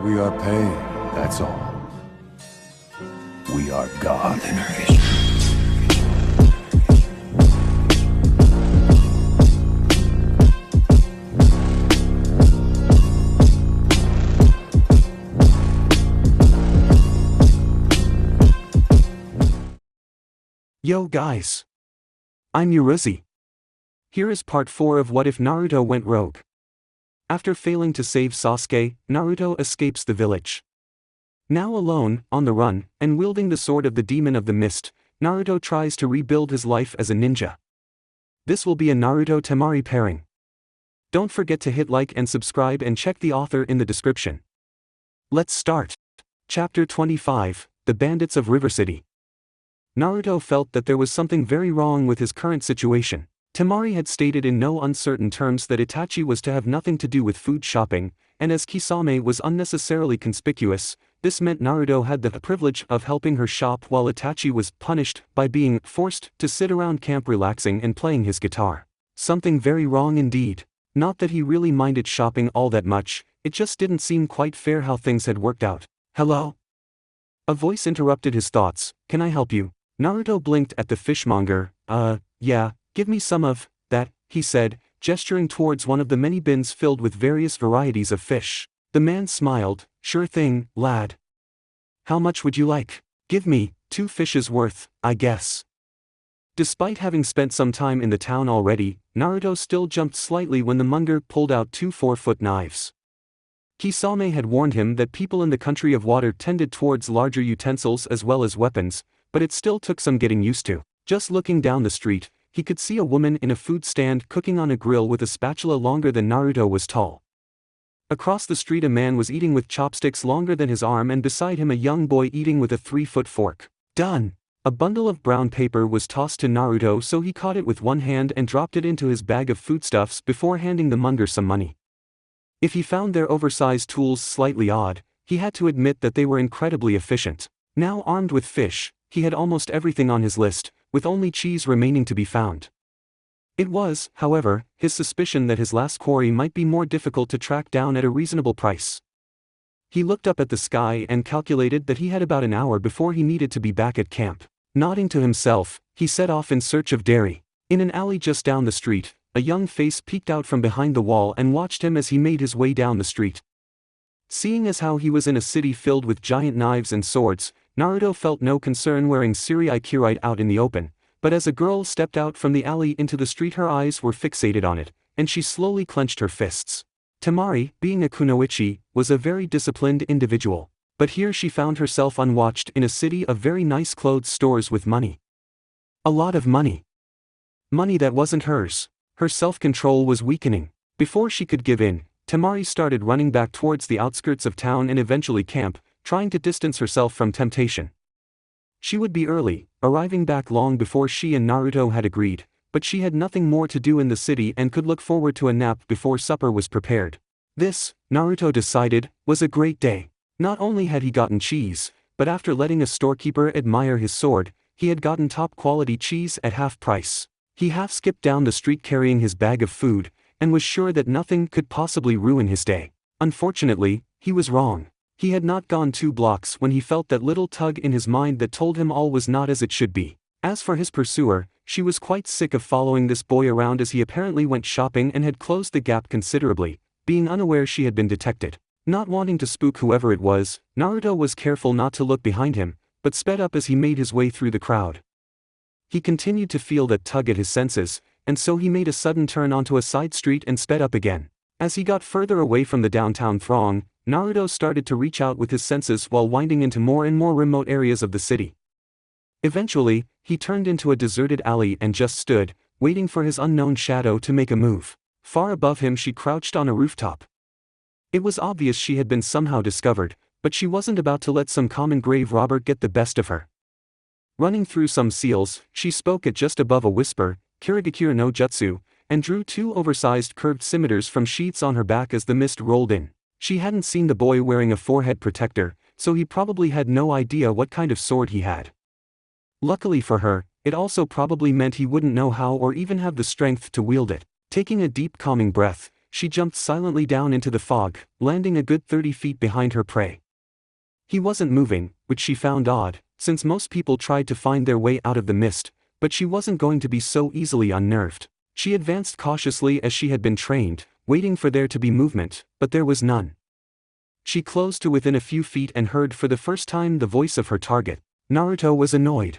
We are paid, that's all. We are God. Yo guys! I'm Rivercity. Here is part 4 of What If Naruto Went Rogue. After failing to save Sasuke, Naruto escapes the village. Now alone, on the run, and wielding the sword of the Demon of the Mist, Naruto tries to rebuild his life as a ninja. This will be a Naruto Temari pairing. Don't forget to hit like and subscribe and check the author in the description. Let's start. Chapter 25, The Bandits of Rivercity. Naruto felt that there was something very wrong with his current situation. Temari had stated in no uncertain terms that Itachi was to have nothing to do with food shopping, and as Kisame was unnecessarily conspicuous, this meant Naruto had the privilege of helping her shop while Itachi was punished by being forced to sit around camp relaxing and playing his guitar. Something very wrong indeed. Not that he really minded shopping all that much, it just didn't seem quite fair how things had worked out. Hello? A voice interrupted his thoughts. Can I help you? Naruto blinked at the fishmonger. Yeah, give me some of that, he said, gesturing towards one of the many bins filled with various varieties of fish. The man smiled. Sure thing, lad. How much would you like? Give me 2 fishes worth, I guess. Despite having spent some time in the town already, Naruto still jumped slightly when the monger pulled out 2 4-foot knives. Kisame had warned him that people in the country of water tended towards larger utensils as well as weapons, but it still took some getting used to. Just looking down the street, he could see a woman in a food stand cooking on a grill with a spatula longer than Naruto was tall. Across the street a man was eating with chopsticks longer than his arm, and beside him a young boy eating with a 3-foot fork. Done! A bundle of brown paper was tossed to Naruto, so he caught it with one hand and dropped it into his bag of foodstuffs before handing the monger some money. If he found their oversized tools slightly odd, he had to admit that they were incredibly efficient. Now armed with fish, he had almost everything on his list, with only cheese remaining to be found. It was, however, his suspicion that his last quarry might be more difficult to track down at a reasonable price. He looked up at the sky and calculated that he had about an hour before he needed to be back at camp. Nodding to himself, he set off in search of dairy. In an alley just down the street, a young face peeked out from behind the wall and watched him as he made his way down the street. Seeing as how he was in a city filled with giant knives and swords, Naruto felt no concern wearing Kirite out in the open, but as a girl stepped out from the alley into the street her eyes were fixated on it, and she slowly clenched her fists. Temari, being a kunoichi, was a very disciplined individual, but here she found herself unwatched in a city of very nice clothes stores with money. A lot of money. Money that wasn't hers. Her self-control was weakening. Before she could give in, Temari started running back towards the outskirts of town and eventually camp, trying to distance herself from temptation. She would be early, arriving back long before she and Naruto had agreed, but she had nothing more to do in the city and could look forward to a nap before supper was prepared. This, Naruto decided, was a great day. Not only had he gotten cheese, but after letting a storekeeper admire his sword, he had gotten top-quality cheese at half price. He half-skipped down the street carrying his bag of food, and was sure that nothing could possibly ruin his day. Unfortunately, he was wrong. He had not gone 2 blocks when he felt that little tug in his mind that told him all was not as it should be. As for his pursuer, she was quite sick of following this boy around as he apparently went shopping and had closed the gap considerably, being unaware she had been detected. Not wanting to spook whoever it was, Naruto was careful not to look behind him, but sped up as he made his way through the crowd. He continued to feel that tug at his senses, and so he made a sudden turn onto a side street and sped up again. As he got further away from the downtown throng, Naruto started to reach out with his senses while winding into more and more remote areas of the city. Eventually, he turned into a deserted alley and just stood, waiting for his unknown shadow to make a move. Far above him she crouched on a rooftop. It was obvious she had been somehow discovered, but she wasn't about to let some common grave robber get the best of her. Running through some seals, she spoke at just above a whisper, Kirigakure no Jutsu, and drew 2 oversized curved scimitars from sheaths on her back as the mist rolled in. She hadn't seen the boy wearing a forehead protector, so he probably had no idea what kind of sword he had. Luckily for her, it also probably meant he wouldn't know how or even have the strength to wield it. Taking a deep calming breath, she jumped silently down into the fog, landing a good 30 feet behind her prey. He wasn't moving, which she found odd, since most people tried to find their way out of the mist, but she wasn't going to be so easily unnerved. She advanced cautiously as she had been trained, waiting for there to be movement, but there was none. She closed to within a few feet and heard for the first time the voice of her target. Naruto was annoyed.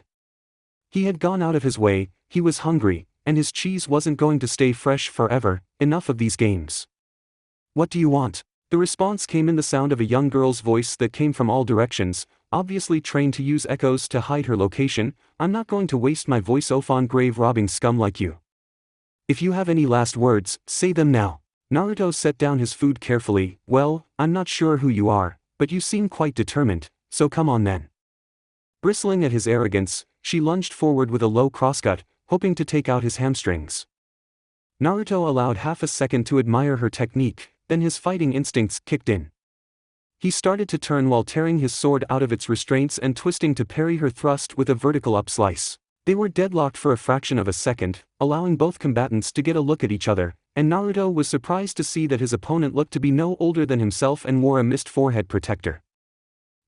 He had gone out of his way, he was hungry, and his cheese wasn't going to stay fresh forever. Enough of these games. What do you want? The response came in the sound of a young girl's voice that came from all directions, obviously trained to use echoes to hide her location. I'm not going to waste my voice on grave-robbing scum like you. If you have any last words, say them now. Naruto set down his food carefully. Well, I'm not sure who you are, but you seem quite determined, so come on then. Bristling at his arrogance, she lunged forward with a low crosscut, hoping to take out his hamstrings. Naruto allowed half a second to admire her technique, then his fighting instincts kicked in. He started to turn while tearing his sword out of its restraints and twisting to parry her thrust with a vertical upslice. They were deadlocked for a fraction of a second, allowing both combatants to get a look at each other, and Naruto was surprised to see that his opponent looked to be no older than himself and wore a mist forehead protector.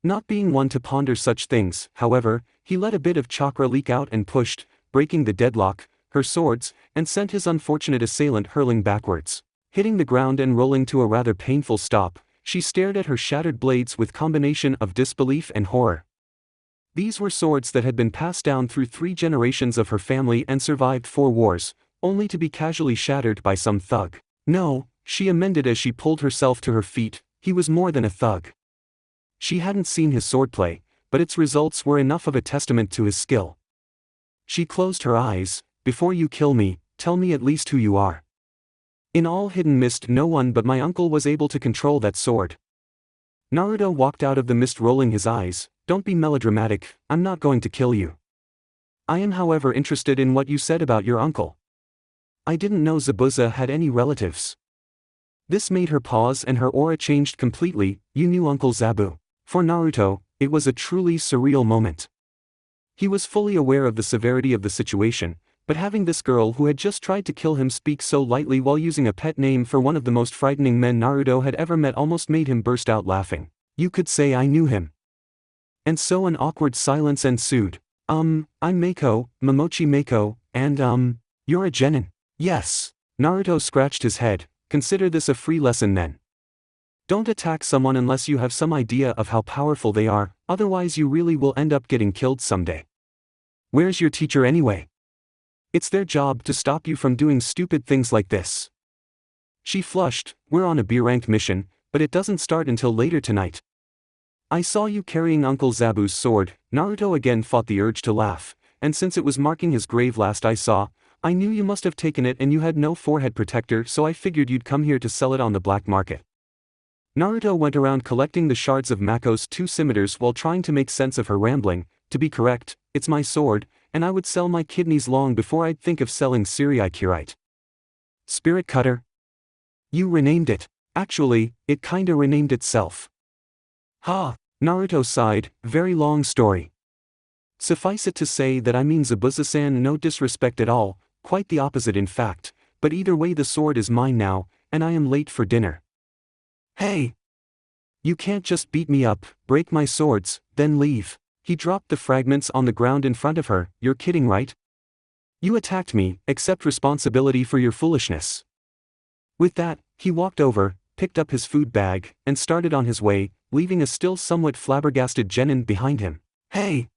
Not being one to ponder such things, however, he let a bit of chakra leak out and pushed, breaking the deadlock, her swords, and sent his unfortunate assailant hurling backwards. Hitting the ground and rolling to a rather painful stop, she stared at her shattered blades with combination of disbelief and horror. These were swords that had been passed down through 3 generations of her family and survived 4 wars, only to be casually shattered by some thug. No, she amended as she pulled herself to her feet, he was more than a thug. She hadn't seen his swordplay, but its results were enough of a testament to his skill. She closed her eyes. Before you kill me, tell me at least who you are. In all hidden mist, no one but my uncle was able to control that sword. Naruto walked out of the mist rolling his eyes. Don't be melodramatic, I'm not going to kill you. I am however interested in what you said about your uncle. I didn't know Zabuza had any relatives. This made her pause and her aura changed completely. You knew Uncle Zabu. For Naruto, it was a truly surreal moment. He was fully aware of the severity of the situation, but having this girl who had just tried to kill him speak so lightly while using a pet name for one of the most frightening men Naruto had ever met almost made him burst out laughing. You could say I knew him. And so an awkward silence ensued. I'm Mako, Momochi Mako, and you're a genin. Yes. Naruto scratched his head. Consider this a free lesson then. Don't attack someone unless you have some idea of how powerful they are, otherwise you really will end up getting killed someday. Where's your teacher anyway? It's their job to stop you from doing stupid things like this. She flushed. We're on a B-rank mission, but it doesn't start until later tonight. I saw you carrying Uncle Zabu's sword. Naruto again fought the urge to laugh, and since it was marking his grave last I saw, I knew you must have taken it and you had no forehead protector, so I figured you'd come here to sell it on the black market. Naruto went around collecting the shards of Mako's 2 scimitars while trying to make sense of her rambling. To be correct, it's my sword, and I would sell my kidneys long before I'd think of selling Siriikirite. Spirit Cutter? You renamed it. Actually, it kinda renamed itself. Ha! Naruto sighed. Very long story. Suffice it to say that I mean Zabuza-san, no disrespect at all, quite the opposite in fact, but either way the sword is mine now, and I am late for dinner. Hey! You can't just beat me up, break my swords, then leave. He dropped the fragments on the ground in front of her. You're kidding, right? You attacked me, accept responsibility for your foolishness. With that, he walked over, picked up his food bag, and started on his way, leaving a still somewhat flabbergasted genin behind him. Hey!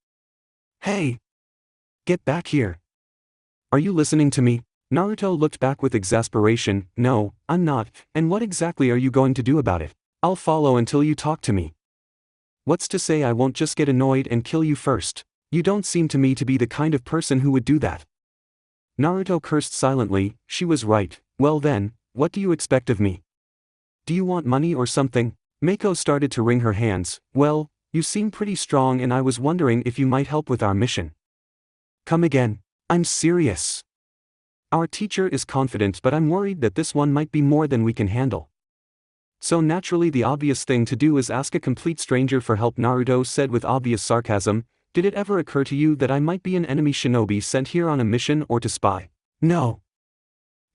Hey! Get back here! Are you listening to me? Naruto looked back with exasperation. No, I'm not, and what exactly are you going to do about it? I'll follow until you talk to me. What's to say I won't just get annoyed and kill you first? You don't seem to me to be the kind of person who would do that. Naruto cursed silently. She was right. Well then, what do you expect of me? Do you want money or something? Mako started to wring her hands. Well, you seem pretty strong and I was wondering if you might help with our mission. Come again. I'm serious. Our teacher is confident, but I'm worried that this one might be more than we can handle. So naturally the obvious thing to do is ask a complete stranger for help, Naruto said with obvious sarcasm. Did it ever occur to you that I might be an enemy shinobi sent here on a mission or to spy? No.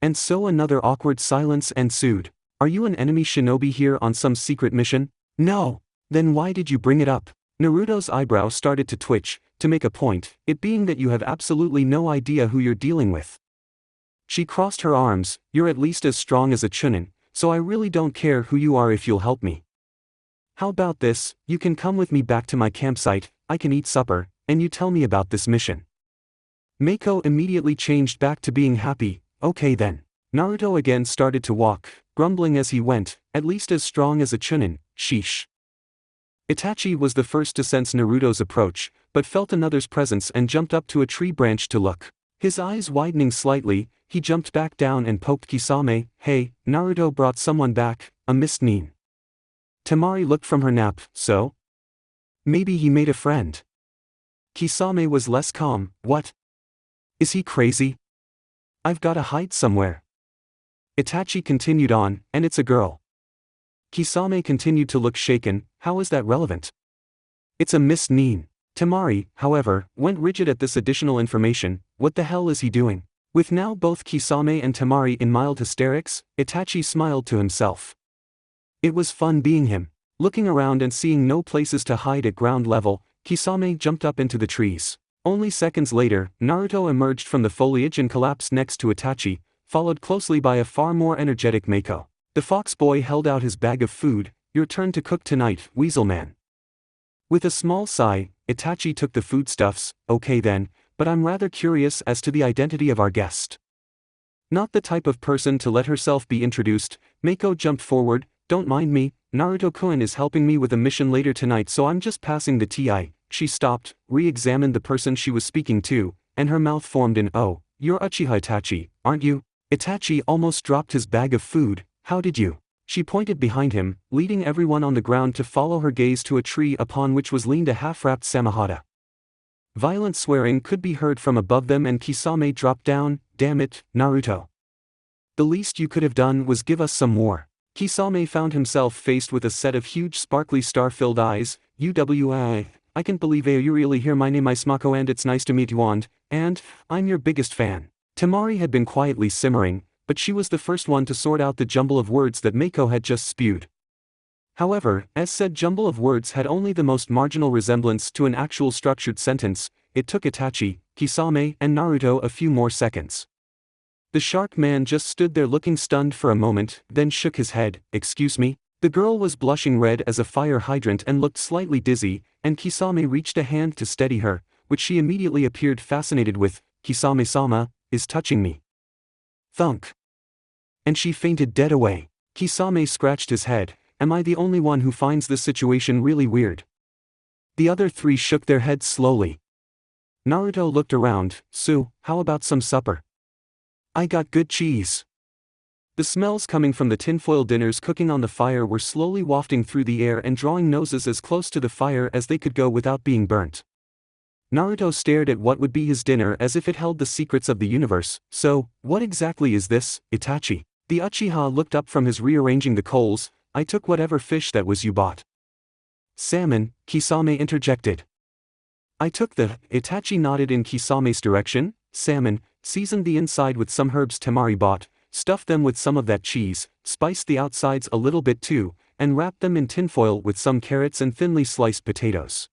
And so another awkward silence ensued. Are you an enemy shinobi here on some secret mission? No. Then why did you bring it up? Naruto's eyebrow started to twitch, to make a point, it being that you have absolutely no idea who you're dealing with. She crossed her arms, you're at least as strong as a chunin, so I really don't care who you are if you'll help me. How about this, you can come with me back to my campsite, I can eat supper, and you tell me about this mission. Mako immediately changed back to being happy, okay then. Naruto again started to walk, grumbling as he went, at least as strong as a chunin, sheesh. Itachi was the first to sense Naruto's approach, but felt another's presence and jumped up to a tree branch to look. His eyes widening slightly, he jumped back down and poked Kisame. Hey, Naruto brought someone back, a Miss Nin. Temari looked from her nap, so? Maybe he made a friend. Kisame was less calm, what? Is he crazy? I've gotta hide somewhere. Itachi continued on, and it's a girl. Kisame continued to look shaken, how is that relevant? It's a Miss Nin. Temari, however, went rigid at this additional information, what the hell is he doing? With now both Kisame and Temari in mild hysterics, Itachi smiled to himself. It was fun being him. Looking around and seeing no places to hide at ground level, Kisame jumped up into the trees. Only seconds later, Naruto emerged from the foliage and collapsed next to Itachi, followed closely by a far more energetic Mako. The fox boy held out his bag of food, your turn to cook tonight, Weasel Man. With a small sigh, Itachi took the foodstuffs, okay then, but I'm rather curious as to the identity of our guest. Not the type of person to let herself be introduced, Mako jumped forward, don't mind me, Naruto-kun is helping me with a mission later tonight so I'm just passing the TI. She stopped, re-examined the person she was speaking to, and her mouth formed in oh, you're Uchiha Itachi, aren't you? Itachi almost dropped his bag of food, how did you? She pointed behind him, leading everyone on the ground to follow her gaze to a tree upon which was leaned a half-wrapped samahata. Violent swearing could be heard from above them and Kisame dropped down, damn it, Naruto. The least you could have done was give us some more. Kisame found himself faced with a set of huge sparkly star-filled eyes, I can't believe you really hear my name Smako and it's nice to meet you and, I'm your biggest fan. Temari had been quietly simmering, but she was the first one to sort out the jumble of words that Mako had just spewed. However, as said jumble of words had only the most marginal resemblance to an actual structured sentence, it took Itachi, Kisame and Naruto a few more seconds. The shark man just stood there looking stunned for a moment, then shook his head, excuse me? The girl was blushing red as a fire hydrant and looked slightly dizzy, and Kisame reached a hand to steady her, which she immediately appeared fascinated with. Kisame-sama is touching me. Thunk. And she fainted dead away. Kisame scratched his head, am I the only one who finds this situation really weird? The other three shook their heads slowly. Naruto looked around, Su, how about some supper? I got good cheese. The smells coming from the tinfoil dinners cooking on the fire were slowly wafting through the air and drawing noses as close to the fire as they could go without being burnt. Naruto stared at what would be his dinner as if it held the secrets of the universe. So, what exactly is this, Itachi? The Uchiha looked up from his rearranging the coals, I took whatever fish that was you bought. Salmon, Kisame interjected. I took Itachi nodded in Kisame's direction, salmon, seasoned the inside with some herbs Temari bought, stuffed them with some of that cheese, spiced the outsides a little bit too, and wrapped them in tinfoil with some carrots and thinly sliced potatoes.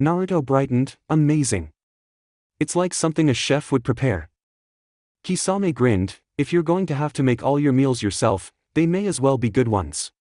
Naruto brightened, amazing. It's like something a chef would prepare. Kisame grinned, if you're going to have to make all your meals yourself, they may as well be good ones.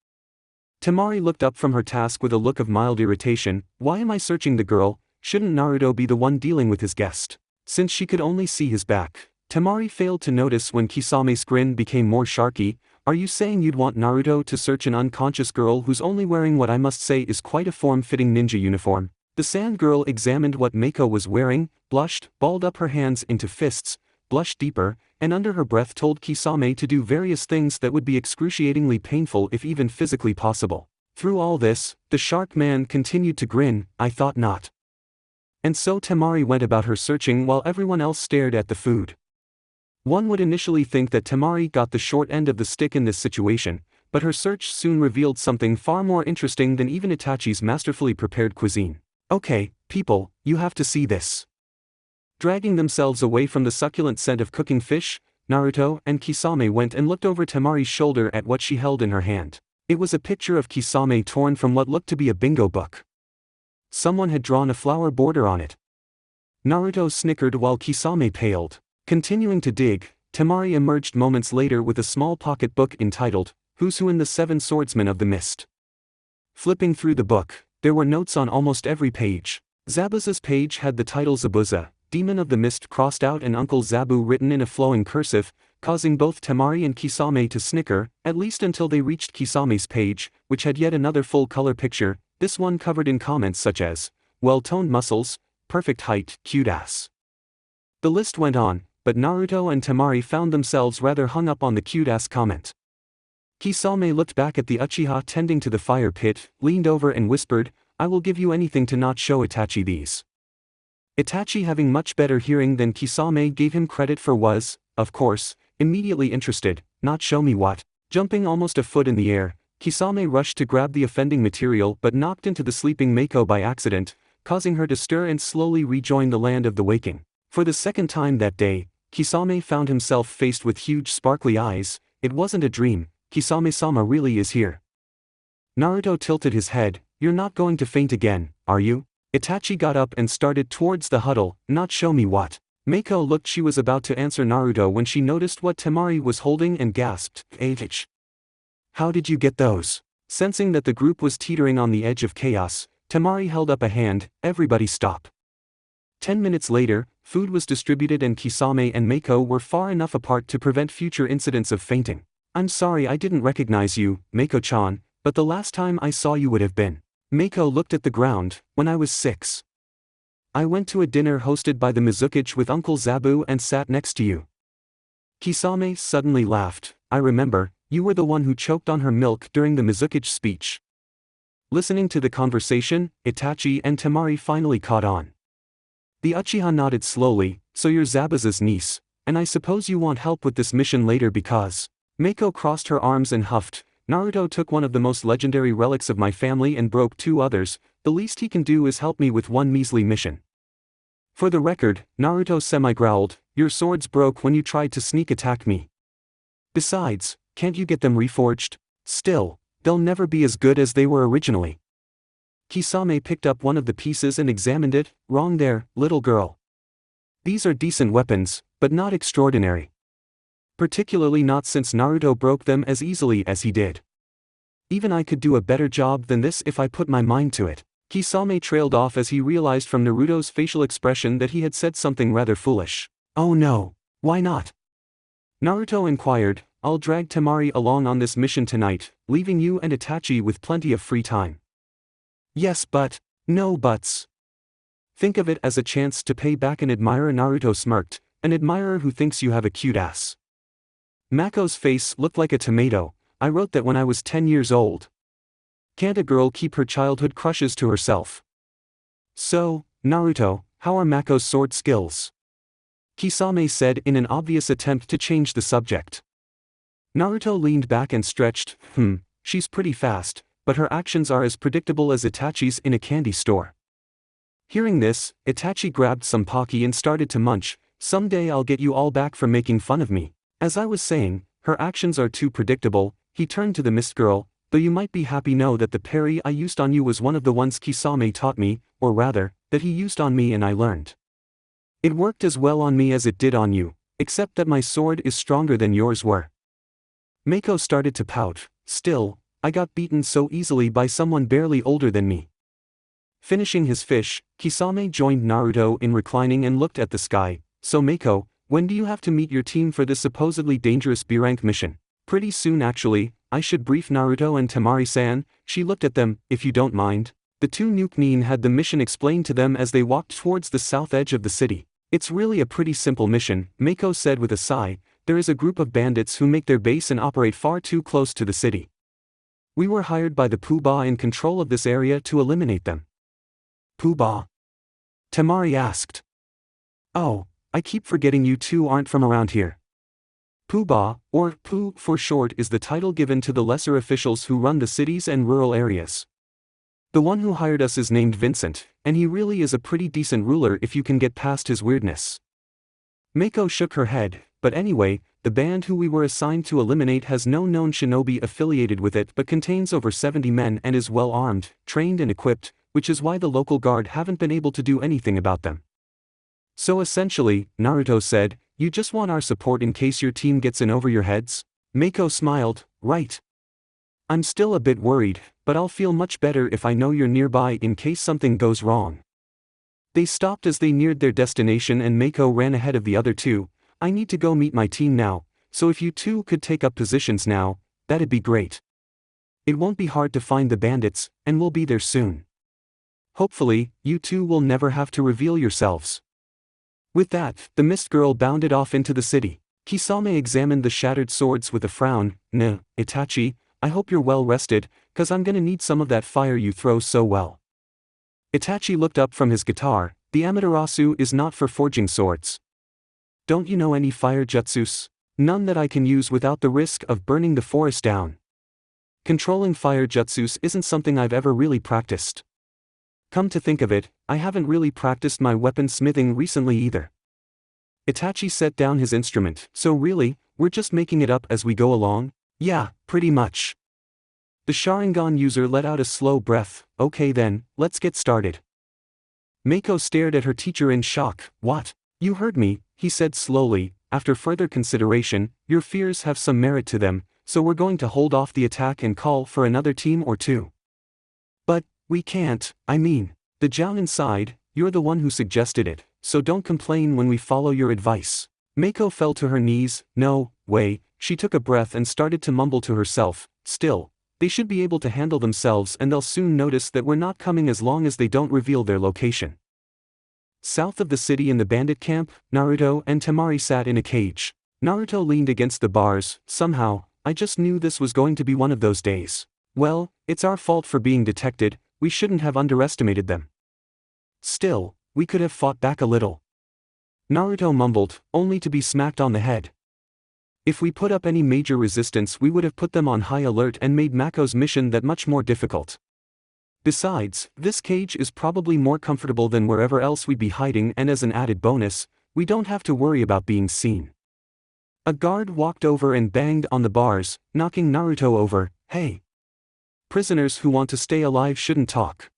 Temari looked up from her task with a look of mild irritation, why am I searching the girl, shouldn't Naruto be the one dealing with his guest? Since she could only see his back, Temari failed to notice when Kisame's grin became more sharky, are you saying you'd want Naruto to search an unconscious girl who's only wearing what I must say is quite a form-fitting ninja uniform? The sand girl examined what Mako was wearing, blushed, balled up her hands into fists, blushed deeper, and under her breath told Kisame to do various things that would be excruciatingly painful if even physically possible. Through all this, the shark man continued to grin, I thought not. And so Temari went about her searching while everyone else stared at the food. One would initially think that Temari got the short end of the stick in this situation, but her search soon revealed something far more interesting than even Itachi's masterfully prepared cuisine. Okay, people, you have to see this. Dragging themselves away from the succulent scent of cooking fish, Naruto and Kisame went and looked over Temari's shoulder at what she held in her hand. It was a picture of Kisame torn from what looked to be a bingo book. Someone had drawn a flower border on it. Naruto snickered while Kisame paled. Continuing to dig, Temari emerged moments later with a small pocket book entitled, Who's Who in the Seven Swordsmen of the Mist. Flipping through the book, there were notes on almost every page. Zabuza's page had the title Zabuza, Demon of the Mist crossed out and Uncle Zabu written in a flowing cursive, causing both Temari and Kisame to snicker, at least until they reached Kisame's page, which had yet another full-color picture, this one covered in comments such as, well-toned muscles, perfect height, cute ass. The list went on, but Naruto and Temari found themselves rather hung up on the cute ass comment. Kisame looked back at the Uchiha tending to the fire pit, leaned over and whispered, I will give you anything to not show Itachi these. Itachi, having much better hearing than Kisame gave him credit for, was, of course, immediately interested. Not show me what? Jumping almost a foot in the air, Kisame rushed to grab the offending material but knocked into the sleeping Mako by accident, causing her to stir and slowly rejoin the land of the waking. For the second time that day, Kisame found himself faced with huge sparkly eyes. It wasn't a dream, Kisame-sama really is here. Naruto tilted his head. You're not going to faint again, are you? Itachi got up and started towards the huddle. Not show me what? Mako looked. She was about to answer Naruto when she noticed what Temari was holding and gasped, H. How did you get those? Sensing that the group was teetering on the edge of chaos, Temari held up a hand. Everybody stop. 10 minutes later, food was distributed and Kisame and Mako were far enough apart to prevent future incidents of fainting. I'm sorry I didn't recognize you, Mako-chan, but the last time I saw you would have been. Mako looked at the ground. When I was 6. I went to a dinner hosted by the Mizukage with Uncle Zabu and sat next to you. Kisame suddenly laughed. I remember, you were the one who choked on her milk during the Mizukage speech. Listening to the conversation, Itachi and Temari finally caught on. The Uchiha nodded slowly. So you're Zabuza's niece, and I suppose you want help with this mission later because... Mako crossed her arms and huffed. Naruto took one of the most legendary relics of my family and broke 2 others. The least he can do is help me with one measly mission. For the record, Naruto semi-growled, your swords broke when you tried to sneak attack me. Besides, can't you get them reforged? Still, they'll never be as good as they were originally. Kisame picked up one of the pieces and examined it. Wrong there, little girl. These are decent weapons, but not extraordinary. Particularly not since Naruto broke them as easily as he did. Even I could do a better job than this if I put my mind to it. Kisame trailed off as he realized from Naruto's facial expression that he had said something rather foolish. Oh no, why not? Naruto inquired. I'll drag Temari along on this mission tonight, leaving you and Itachi with plenty of free time. Yes, but... No buts. Think of it as a chance to pay back an admirer. Naruto smirked, an admirer who thinks you have a cute ass. Mako's face looked like a tomato. I wrote that when I was 10 years old. Can't a girl keep her childhood crushes to herself? So, Naruto, how are Mako's sword skills? Kisame said in an obvious attempt to change the subject. Naruto leaned back and stretched. She's pretty fast, but her actions are as predictable as Itachi's in a candy store. Hearing this, Itachi grabbed some Pocky and started to munch. Someday I'll get you all back for making fun of me. As I was saying, her actions are too predictable. He turned to the Mist Girl. Though you might be happy know that the parry I used on you was one of the ones Kisame taught me, or rather, that he used on me and I learned. It worked as well on me as it did on you, except that my sword is stronger than yours were. Mako started to pout. Still, I got beaten so easily by someone barely older than me. Finishing his fish, Kisame joined Naruto in reclining and looked at the sky. So Mako, when do you have to meet your team for this supposedly dangerous B-rank mission? Pretty soon actually. I should brief Naruto and Temari-san. She looked at them. If you don't mind. The 2 Nuke-nin had the mission explained to them as they walked towards the south edge of the city. It's really a pretty simple mission, Mako said with a sigh. There is a group of bandits who make their base and operate far too close to the city. We were hired by the Poobah in control of this area to eliminate them. Poobah? Temari asked. Oh, I keep forgetting you 2 aren't from around here. Poobah, or Poo for short, is the title given to the lesser officials who run the cities and rural areas. The one who hired us is named Vincent, and he really is a pretty decent ruler if you can get past his weirdness. Mako shook her head, but anyway, the band who we were assigned to eliminate has no known shinobi affiliated with it but contains over 70 men and is well armed, trained and equipped, which is why the local guard haven't been able to do anything about them. So essentially, Naruto said, you just want our support in case your team gets in over your heads? Mako smiled, right. I'm still a bit worried, but I'll feel much better if I know you're nearby in case something goes wrong. They stopped as they neared their destination and Mako ran ahead of the other two. I need to go meet my team now, so if you two could take up positions now, that'd be great. It won't be hard to find the bandits, and we'll be there soon. Hopefully, you two will never have to reveal yourselves. With that, the mist girl bounded off into the city. Kisame examined the shattered swords with a frown. Itachi, I hope you're well rested, cause I'm gonna need some of that fire you throw so well. Itachi looked up from his guitar. The Amaterasu is not for forging swords. Don't you know any fire jutsus? None that I can use without the risk of burning the forest down. Controlling fire jutsus isn't something I've ever really practiced. Come to think of it, I haven't really practiced my weapon smithing recently either. Itachi set down his instrument. So really, we're just making it up as we go along? Yeah, pretty much. The Sharingan user let out a slow breath. Okay then, let's get started. Mako stared at her teacher in shock. What? You heard me, he said slowly. After further consideration, your fears have some merit to them, so we're going to hold off the attack and call for another team or two. But, we can't, I mean, the Jounin side, you're the one who suggested it, so don't complain when we follow your advice. Mako fell to her knees. No way. She took a breath and started to mumble to herself. Still, they should be able to handle themselves and they'll soon notice that we're not coming as long as they don't reveal their location. South of the city in the bandit camp, Naruto and Temari sat in a cage. Naruto leaned against the bars. Somehow, I just knew this was going to be one of those days. Well, it's our fault for being detected, we shouldn't have underestimated them. Still, we could have fought back a little. Naruto mumbled, only to be smacked on the head. If we put up any major resistance we would have put them on high alert and made Mako's mission that much more difficult. Besides, this cage is probably more comfortable than wherever else we'd be hiding and as an added bonus, we don't have to worry about being seen. A guard walked over and banged on the bars, knocking Naruto over. Hey! Prisoners who want to stay alive shouldn't talk.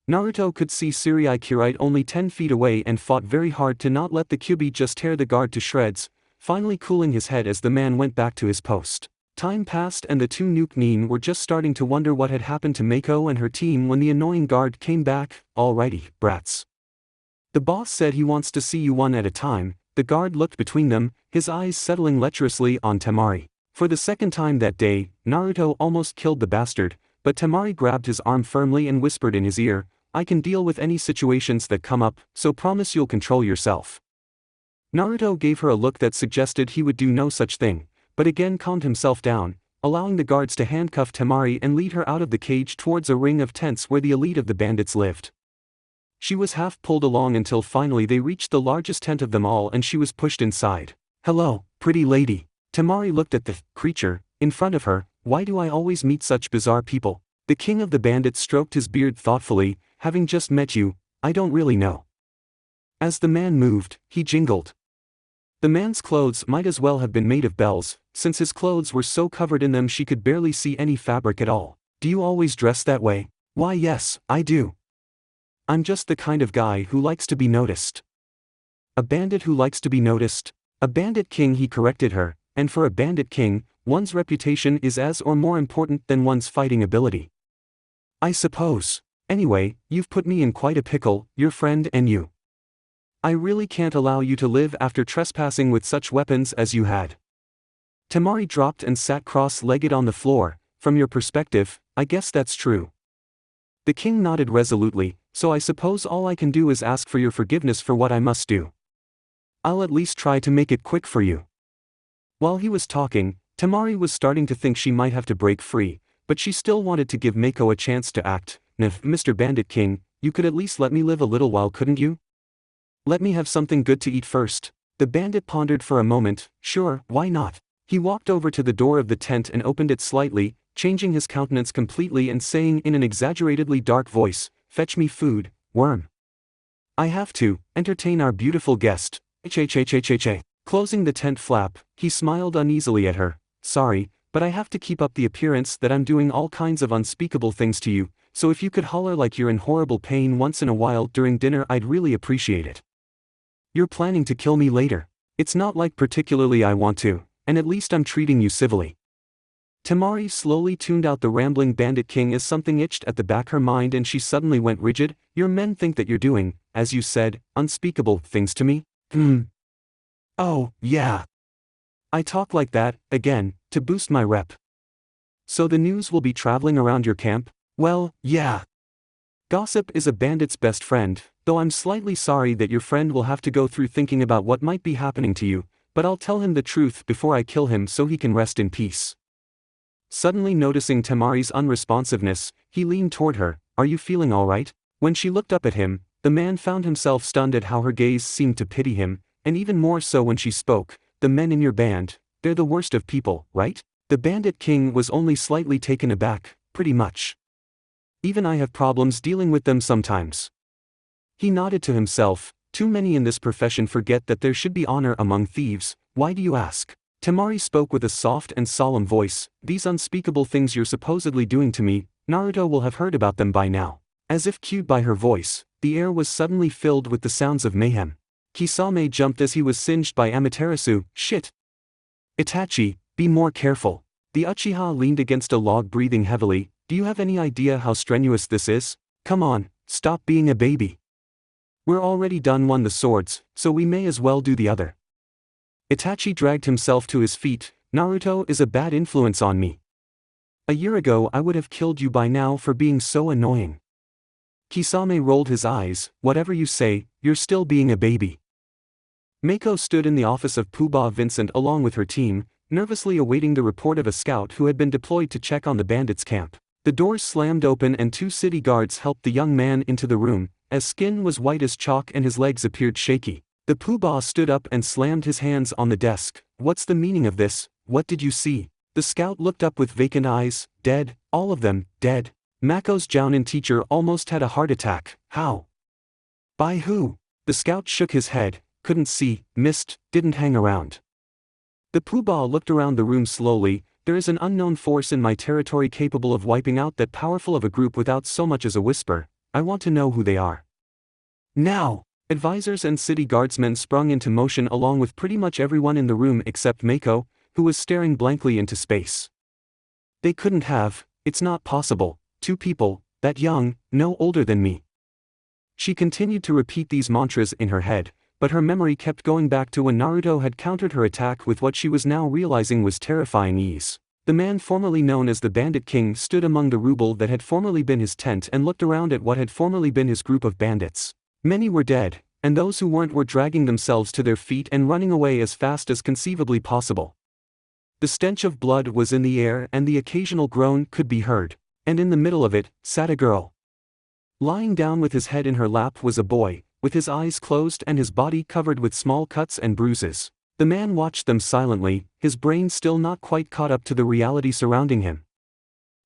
Naruto could see Siriai Kirite only 10 feet away and fought very hard to not let the Kyuubi just tear the guard to shreds, finally cooling his head as the man went back to his post. Time passed and the two Nuke-Nin were just starting to wonder what had happened to Mako and her team when the annoying guard came back. Alrighty, brats. The boss said he wants to see you one at a time. The guard looked between them, his eyes settling lecherously on Temari. For the second time that day, Naruto almost killed the bastard, but Temari grabbed his arm firmly and whispered in his ear, I can deal with any situations that come up, so promise you'll control yourself. Naruto gave her a look that suggested he would do no such thing, but again calmed himself down, allowing the guards to handcuff Temari and lead her out of the cage towards a ring of tents where the elite of the bandits lived. She was half pulled along until finally they reached the largest tent of them all and she was pushed inside. Hello, pretty lady. Temari looked at the creature in front of her. Why do I always meet such bizarre people? The king of the bandits stroked his beard thoughtfully. Having just met you, I don't really know. As the man moved, he jingled. The man's clothes might as well have been made of bells, since his clothes were so covered in them she could barely see any fabric at all. Do you always dress that way? Why yes, I do. I'm just the kind of guy who likes to be noticed. A bandit who likes to be noticed? A bandit king, he corrected her, and for a bandit king, one's reputation is as or more important than one's fighting ability. I suppose. Anyway, you've put me in quite a pickle, your friend and you. I really can't allow you to live after trespassing with such weapons as you had. Temari dropped and sat cross-legged on the floor. From your perspective, I guess that's true. The king nodded resolutely, so I suppose all I can do is ask for your forgiveness for what I must do. I'll at least try to make it quick for you. While he was talking, Temari was starting to think she might have to break free, but she still wanted to give Mako a chance to act. Mr. Bandit King, you could at least let me live a little while, couldn't you? Let me have something good to eat first. The bandit pondered for a moment. Sure, why not? He walked over to the door of the tent and opened it slightly, changing his countenance completely and saying in an exaggeratedly dark voice, fetch me food, worm. I have to entertain our beautiful guest. Closing the tent flap, he smiled uneasily at her. Sorry, but I have to keep up the appearance that I'm doing all kinds of unspeakable things to you, so if you could holler like you're in horrible pain once in a while during dinner I'd really appreciate it. You're planning to kill me later. It's not like particularly I want to, and at least I'm treating you civilly. Temari slowly tuned out the rambling Bandit King as something itched at the back her mind and she suddenly went rigid. Your men think that you're doing, as you said, unspeakable things to me? Oh, yeah. I talk like that, again, to boost my rep. So the news will be traveling around your camp? Well, yeah. Gossip is a bandit's best friend, though I'm slightly sorry that your friend will have to go through thinking about what might be happening to you, but I'll tell him the truth before I kill him so he can rest in peace. Suddenly noticing Temari's unresponsiveness, he leaned toward her. Are you feeling all right? When she looked up at him, the man found himself stunned at how her gaze seemed to pity him, and even more so when she spoke. The men in your band, they're the worst of people, right? The Bandit King was only slightly taken aback. Pretty much. Even I have problems dealing with them sometimes. He nodded to himself. Too many in this profession forget that there should be honor among thieves. Why do you ask? Temari spoke with a soft and solemn voice. These unspeakable things you're supposedly doing to me, Naruto will have heard about them by now. As if cued by her voice, the air was suddenly filled with the sounds of mayhem. Kisame jumped as he was singed by Amaterasu. Shit! Itachi, be more careful. The Uchiha leaned against a log breathing heavily. Do you have any idea how strenuous this is? Come on, stop being a baby. We're already done won the swords, so we may as well do the other. Itachi dragged himself to his feet. Naruto is a bad influence on me. A year ago I would have killed you by now for being so annoying. Kisame rolled his eyes. Whatever you say, you're still being a baby. Mako stood in the office of Poobah Vincent along with her team, nervously awaiting the report of a scout who had been deployed to check on the bandits' camp. The doors slammed open and 2 city guards helped the young man into the room. His skin was white as chalk and his legs appeared shaky. The Poobah stood up and slammed his hands on the desk. What's the meaning of this? What did you see? The scout looked up with vacant eyes. Dead, all of them, dead. Mako's Jounin teacher almost had a heart attack. How? By who? The scout shook his head. Couldn't see, missed, didn't hang around. The Poobah looked around the room slowly. There is an unknown force in my territory capable of wiping out that powerful of a group without so much as a whisper. I want to know who they are. Now! Advisors and city guardsmen sprung into motion along with pretty much everyone in the room except Mako, who was staring blankly into space. They couldn't have, it's not possible, 2 people, that young, no older than me. She continued to repeat these mantras in her head, but her memory kept going back to when Naruto had countered her attack with what she was now realizing was terrifying ease. The man formerly known as the Bandit King stood among the rubble that had formerly been his tent and looked around at what had formerly been his group of bandits. Many were dead, and those who weren't were dragging themselves to their feet and running away as fast as conceivably possible. The stench of blood was in the air and the occasional groan could be heard, and in the middle of it, sat a girl. Lying down with his head in her lap was a boy, with his eyes closed and his body covered with small cuts and bruises. The man watched them silently, his brain still not quite caught up to the reality surrounding him.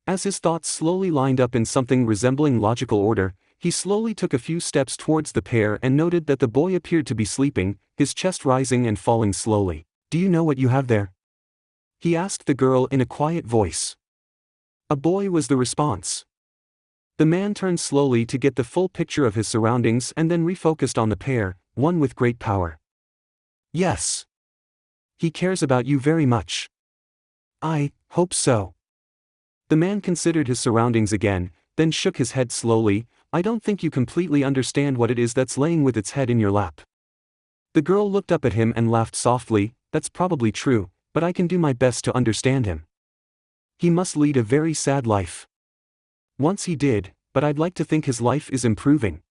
As his thoughts slowly lined up in something resembling logical order, he slowly took a few steps towards the pair and noted that the boy appeared to be sleeping, his chest rising and falling slowly. Do you know what you have there? He asked the girl in a quiet voice. A boy was the response. The man turned slowly to get the full picture of his surroundings and then refocused on the pair, one with great power. Yes. He cares about you very much. I hope so. The man considered his surroundings again, then shook his head slowly. I don't think you completely understand what it is that's laying with its head in your lap. The girl looked up at him and laughed softly. That's probably true, but I can do my best to understand him. He must lead a very sad life. Once he did, but I'd like to think his life is improving.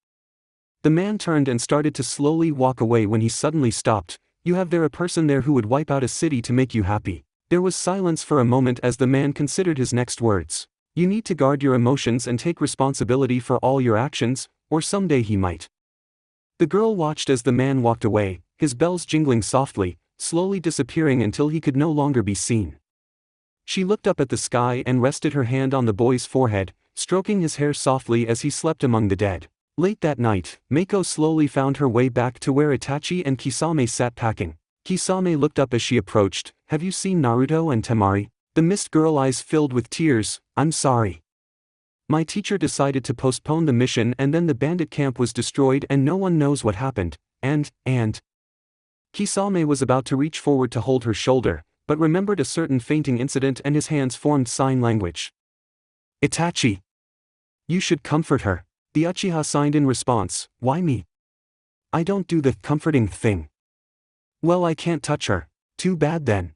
The man turned and started to slowly walk away when he suddenly stopped. You have there a person there who would wipe out a city to make you happy. There was silence for a moment as the man considered his next words. You need to guard your emotions and take responsibility for all your actions, or someday he might. The girl watched as the man walked away, his bells jingling softly, slowly disappearing until he could no longer be seen. She looked up at the sky and rested her hand on the boy's forehead, stroking his hair softly as he slept among the dead. Late that night, Mako slowly found her way back to where Itachi and Kisame sat packing. Kisame looked up as she approached. Have you seen Naruto and Temari? The mist girl eyes filled with tears. I'm sorry. My teacher decided to postpone the mission and then the bandit camp was destroyed and no one knows what happened, and. Kisame was about to reach forward to hold her shoulder, but remembered a certain fainting incident and his hands formed sign language. Itachi! You should comfort her. The Uchiha signed in response. Why me? I don't do the comforting thing. Well, I can't touch her. Too bad then.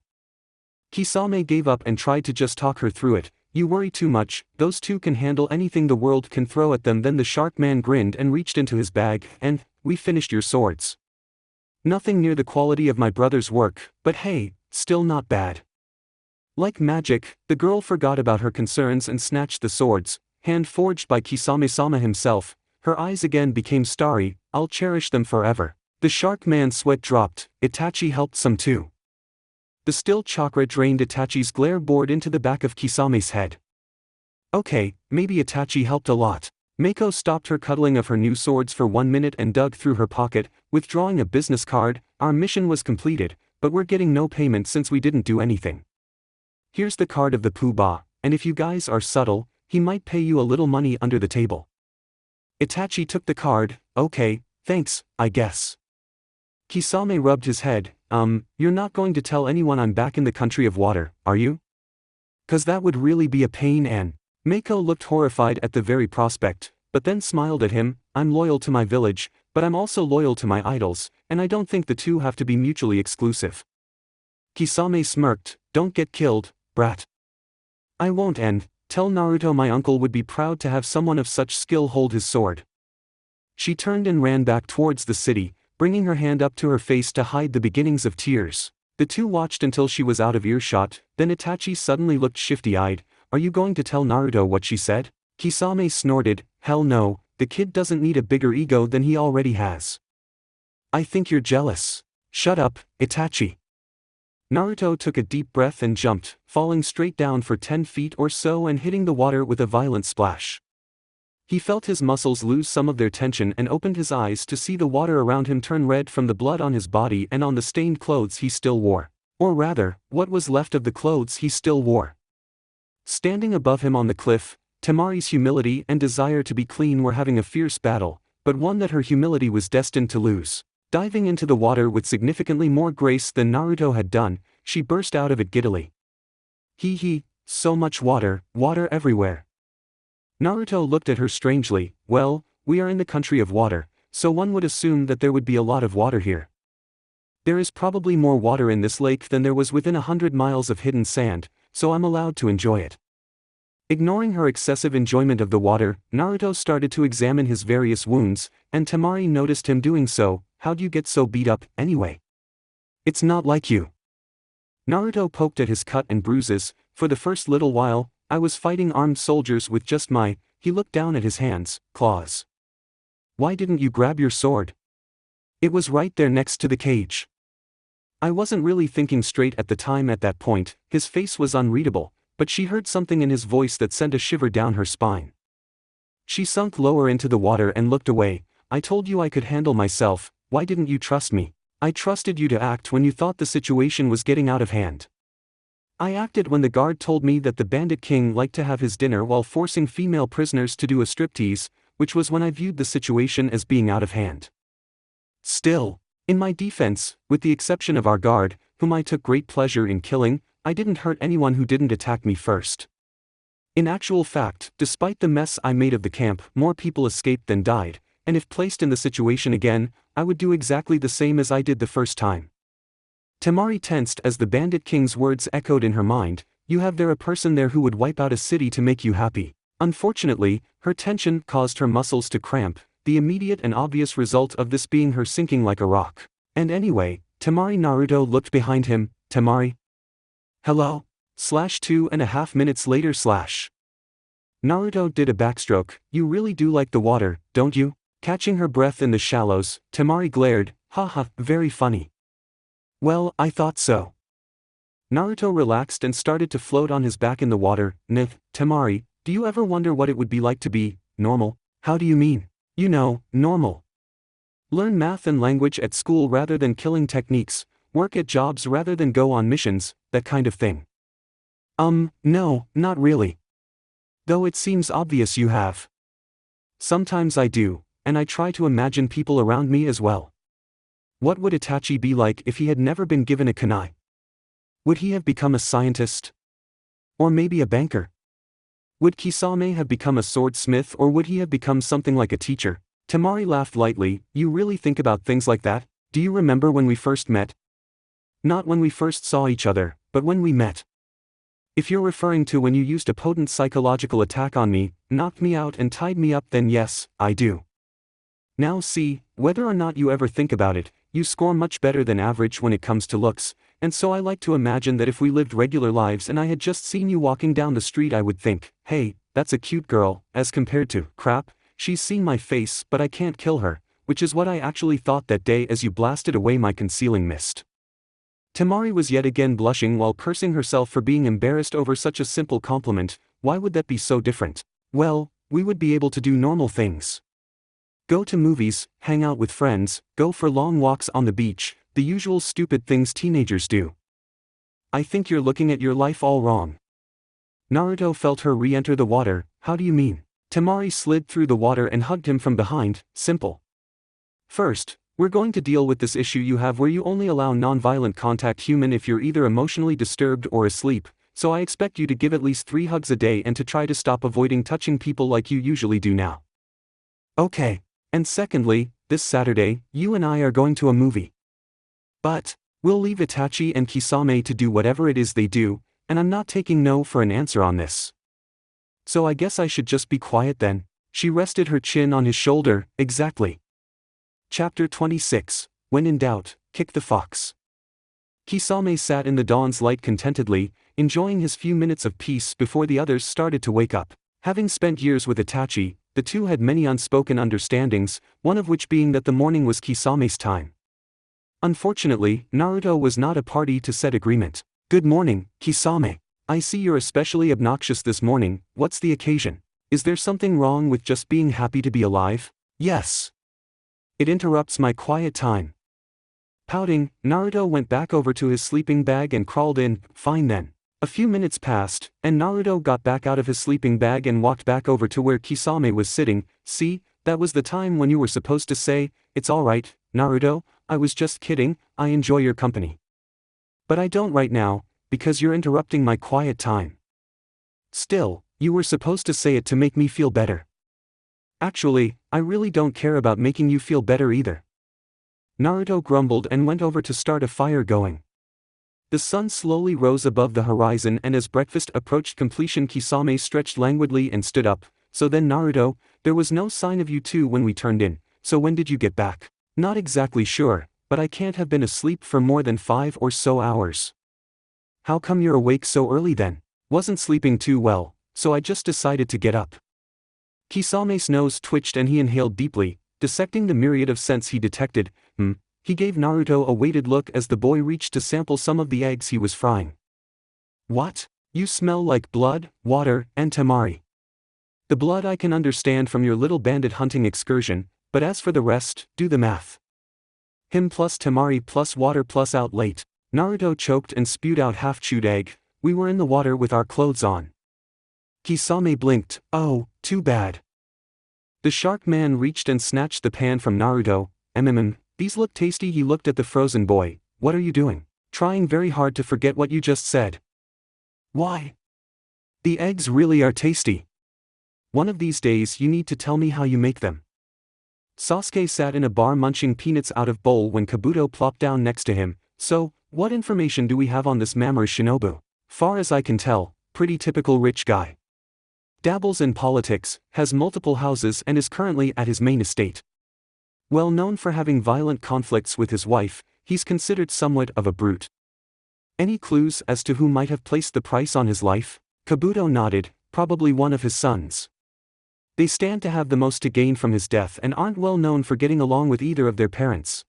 Kisame gave up and tried to just talk her through it. You worry too much, those two can handle anything the world can throw at them. Then the shark man grinned and reached into his bag, and, we finished your swords. Nothing near the quality of my brother's work, but hey, still not bad. Like magic, the girl forgot about her concerns and snatched the swords, hand forged by Kisame-sama himself. Her eyes again became starry. I'll cherish them forever. The shark man's sweat dropped. Itachi helped some too. The still chakra drained Itachi's glare bored into the back of Kisame's head. Okay, maybe Itachi helped a lot. Mako stopped her cuddling of her new swords for 1 minute and dug through her pocket, withdrawing a business card. Our mission was completed, but we're getting no payment since we didn't do anything. Here's the card of the Pooh-Bah, and if you guys are subtle, he might pay you a little money under the table. Itachi took the card. Okay, thanks, I guess. Kisame rubbed his head. You're not going to tell anyone I'm back in the country of water, are you? 'Cause that would really be a pain. And Mako looked horrified at the very prospect, but then smiled at him. I'm loyal to my village, but I'm also loyal to my idols, and I don't think the two have to be mutually exclusive. Kisame smirked. Don't get killed, brat. I won't. And tell Naruto my uncle would be proud to have someone of such skill hold his sword. She turned and ran back towards the city, bringing her hand up to her face to hide the beginnings of tears. The two watched until she was out of earshot, then Itachi suddenly looked shifty-eyed. Are you going to tell Naruto what she said? Kisame snorted. Hell no, the kid doesn't need a bigger ego than he already has. I think you're jealous. Shut up, Itachi. Naruto took a deep breath and jumped, falling straight down for 10 feet or so and hitting the water with a violent splash. He felt his muscles lose some of their tension and opened his eyes to see the water around him turn red from the blood on his body and on the stained clothes he still wore. Or rather, what was left of the clothes he still wore. Standing above him on the cliff, Temari's humility and desire to be clean were having a fierce battle, but one that her humility was destined to lose. Diving into the water with significantly more grace than Naruto had done, she burst out of it giddily. Hee, so much water, water everywhere. Naruto looked at her strangely. Well, we are in the country of water, so one would assume that there would be a lot of water here. There is probably more water in this lake than there was within 100 miles of hidden sand, so I'm allowed to enjoy it. Ignoring her excessive enjoyment of the water, Naruto started to examine his various wounds, and Temari noticed him doing so. How'd you get so beat up, anyway? It's not like you. Naruto poked at his cut and bruises. For the first little while, I was fighting armed soldiers with just my. He looked down at his hands, claws. Why didn't you grab your sword? It was right there next to the cage. I wasn't really thinking straight at the time. At that point, his face was unreadable, but she heard something in his voice that sent a shiver down her spine. She sunk lower into the water and looked away. I told you I could handle myself. Why didn't you trust me? I trusted you to act when you thought the situation was getting out of hand. I acted when the guard told me that the Bandit King liked to have his dinner while forcing female prisoners to do a striptease, which was when I viewed the situation as being out of hand. Still, in my defense, with the exception of our guard, whom I took great pleasure in killing, I didn't hurt anyone who didn't attack me first. In actual fact, despite the mess I made of the camp, more people escaped than died, and if placed in the situation again, I would do exactly the same as I did the first time. Temari tensed as the Bandit King's words echoed in her mind. You have there a person there who would wipe out a city to make you happy. Unfortunately, her tension caused her muscles to cramp, the immediate and obvious result of this being her sinking like a rock. And anyway, Temari. Naruto looked behind him. Temari? Hello? 2.5 minutes later. Naruto did a backstroke. You really do like the water, don't you? Catching her breath in the shallows, Temari glared. Haha, very funny. Well, I thought so. Naruto relaxed and started to float on his back in the water. Temari, do you ever wonder what it would be like to be normal? How do you mean? You know, normal. Learn math and language at school rather than killing techniques. Work at jobs rather than go on missions, that kind of thing. No, not really. Though it seems obvious you have. Sometimes I do, and I try to imagine people around me as well. What would Itachi be like if he had never been given a kunai? Would he have become a scientist? Or maybe a banker? Would Kisame have become a swordsmith, or would he have become something like a teacher? Temari laughed lightly. You really think about things like that? Do you remember when we first met? Not when we first saw each other, but when we met. If you're referring to when you used a potent psychological attack on me, knocked me out and tied me up, then yes, I do. Now see, whether or not you ever think about it, you score much better than average when it comes to looks, and so I like to imagine that if we lived regular lives and I had just seen you walking down the street, I would think, hey, that's a cute girl, as compared to, crap, she's seen my face but I can't kill her, which is what I actually thought that day as you blasted away my concealing mist. Temari was yet again blushing while cursing herself for being embarrassed over such a simple compliment. Why would that be so different? Well, we would be able to do normal things. Go to movies, hang out with friends, go for long walks on the beach, the usual stupid things teenagers do. I think you're looking at your life all wrong. Naruto felt her re-enter the water. How do you mean? Temari slid through the water and hugged him from behind. Simple. First, we're going to deal with this issue you have where you only allow non-violent contact human if you're either emotionally disturbed or asleep, so I expect you to give at least 3 hugs a day and to try to stop avoiding touching people like you usually do now. Okay. And secondly, this Saturday, you and I are going to a movie. But, we'll leave Itachi and Kisame to do whatever it is they do, and I'm not taking no for an answer on this. So I guess I should just be quiet then. She rested her chin on his shoulder. Exactly. Chapter 26, When in doubt, kick the fox. Kisame sat in the dawn's light contentedly, enjoying his few minutes of peace before the others started to wake up. Having spent years with Itachi, the two had many unspoken understandings, one of which being that the morning was Kisame's time. Unfortunately, Naruto was not a party to said agreement. Good morning, Kisame. I see you're especially obnoxious this morning. What's the occasion? Is there something wrong with just being happy to be alive? Yes. It interrupts my quiet time. Pouting, Naruto went back over to his sleeping bag and crawled in. Fine then. A few minutes passed, and Naruto got back out of his sleeping bag and walked back over to where Kisame was sitting. See, that was the time when you were supposed to say, it's alright, Naruto, I was just kidding, I enjoy your company. But I don't right now, because you're interrupting my quiet time. Still, you were supposed to say it to make me feel better. Actually, I really don't care about making you feel better either. Naruto grumbled and went over to start a fire going. The sun slowly rose above the horizon, and as breakfast approached completion, Kisame stretched languidly and stood up. So then, Naruto, there was no sign of you two when we turned in, so when did you get back? Not exactly sure, but I can't have been asleep for more than 5 or so hours. How come you're awake so early then? Wasn't sleeping too well, so I just decided to get up. Kisame's nose twitched and he inhaled deeply, dissecting the myriad of scents he detected. He gave Naruto a weighted look as the boy reached to sample some of the eggs he was frying. What? You smell like blood, water, and temari. The blood I can understand from your little bandit hunting excursion, but as for the rest, do the math. Him plus temari plus water plus out late. Naruto choked and spewed out half-chewed egg. We were in the water with our clothes on. Kisame blinked. Oh, too bad. The shark man reached and snatched the pan from Naruto. These look tasty. He looked at the frozen boy. What are you doing? Trying very hard to forget what you just said. Why? The eggs really are tasty. One of these days you need to tell me how you make them. Sasuke sat in a bar munching peanuts out of bowl when Kabuto plopped down next to him. So, what information do we have on this Mamoru Shinobu? Far as I can tell, pretty typical rich guy. Dabbles in politics, has multiple houses and is currently at his main estate. Well known for having violent conflicts with his wife, he's considered somewhat of a brute. Any clues as to who might have placed the price on his life? Kabuto nodded, probably one of his sons. They stand to have the most to gain from his death and aren't well known for getting along with either of their parents.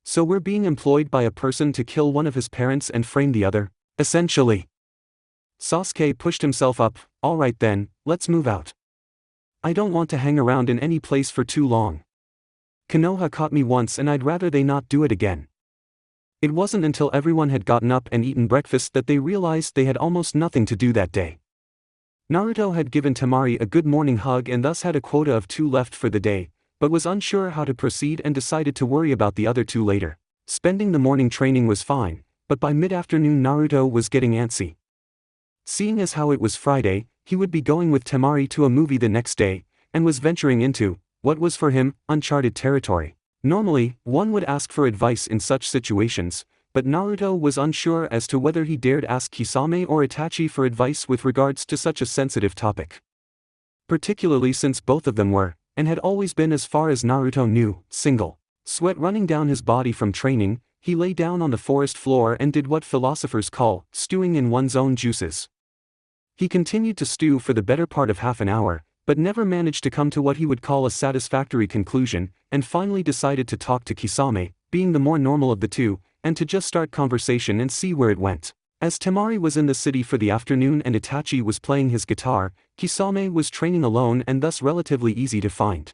So we're being employed by a person to kill one of his parents and frame the other, essentially. Sasuke pushed himself up. Alright then, let's move out. I don't want to hang around in any place for too long. Konoha caught me once and I'd rather they not do it again. It wasn't until everyone had gotten up and eaten breakfast that they realized they had almost nothing to do that day. Naruto had given Temari a good morning hug and thus had a quota of 2 left for the day, but was unsure how to proceed and decided to worry about the other 2 later. Spending the morning training was fine, but by mid-afternoon Naruto was getting antsy. Seeing as how it was Friday, he would be going with Temari to a movie the next day, and was venturing into, what was for him, uncharted territory. Normally, one would ask for advice in such situations, but Naruto was unsure as to whether he dared ask Kisame or Itachi for advice with regards to such a sensitive topic. Particularly since both of them were, and had always been as far as Naruto knew, single. Sweat running down his body from training, he lay down on the forest floor and did what philosophers call, stewing in one's own juices. He continued to stew for the better part of half an hour, but never managed to come to what he would call a satisfactory conclusion, and finally decided to talk to Kisame, being the more normal of the two, and to just start conversation and see where it went. As Temari was in the city for the afternoon and Itachi was playing his guitar, Kisame was training alone and thus relatively easy to find.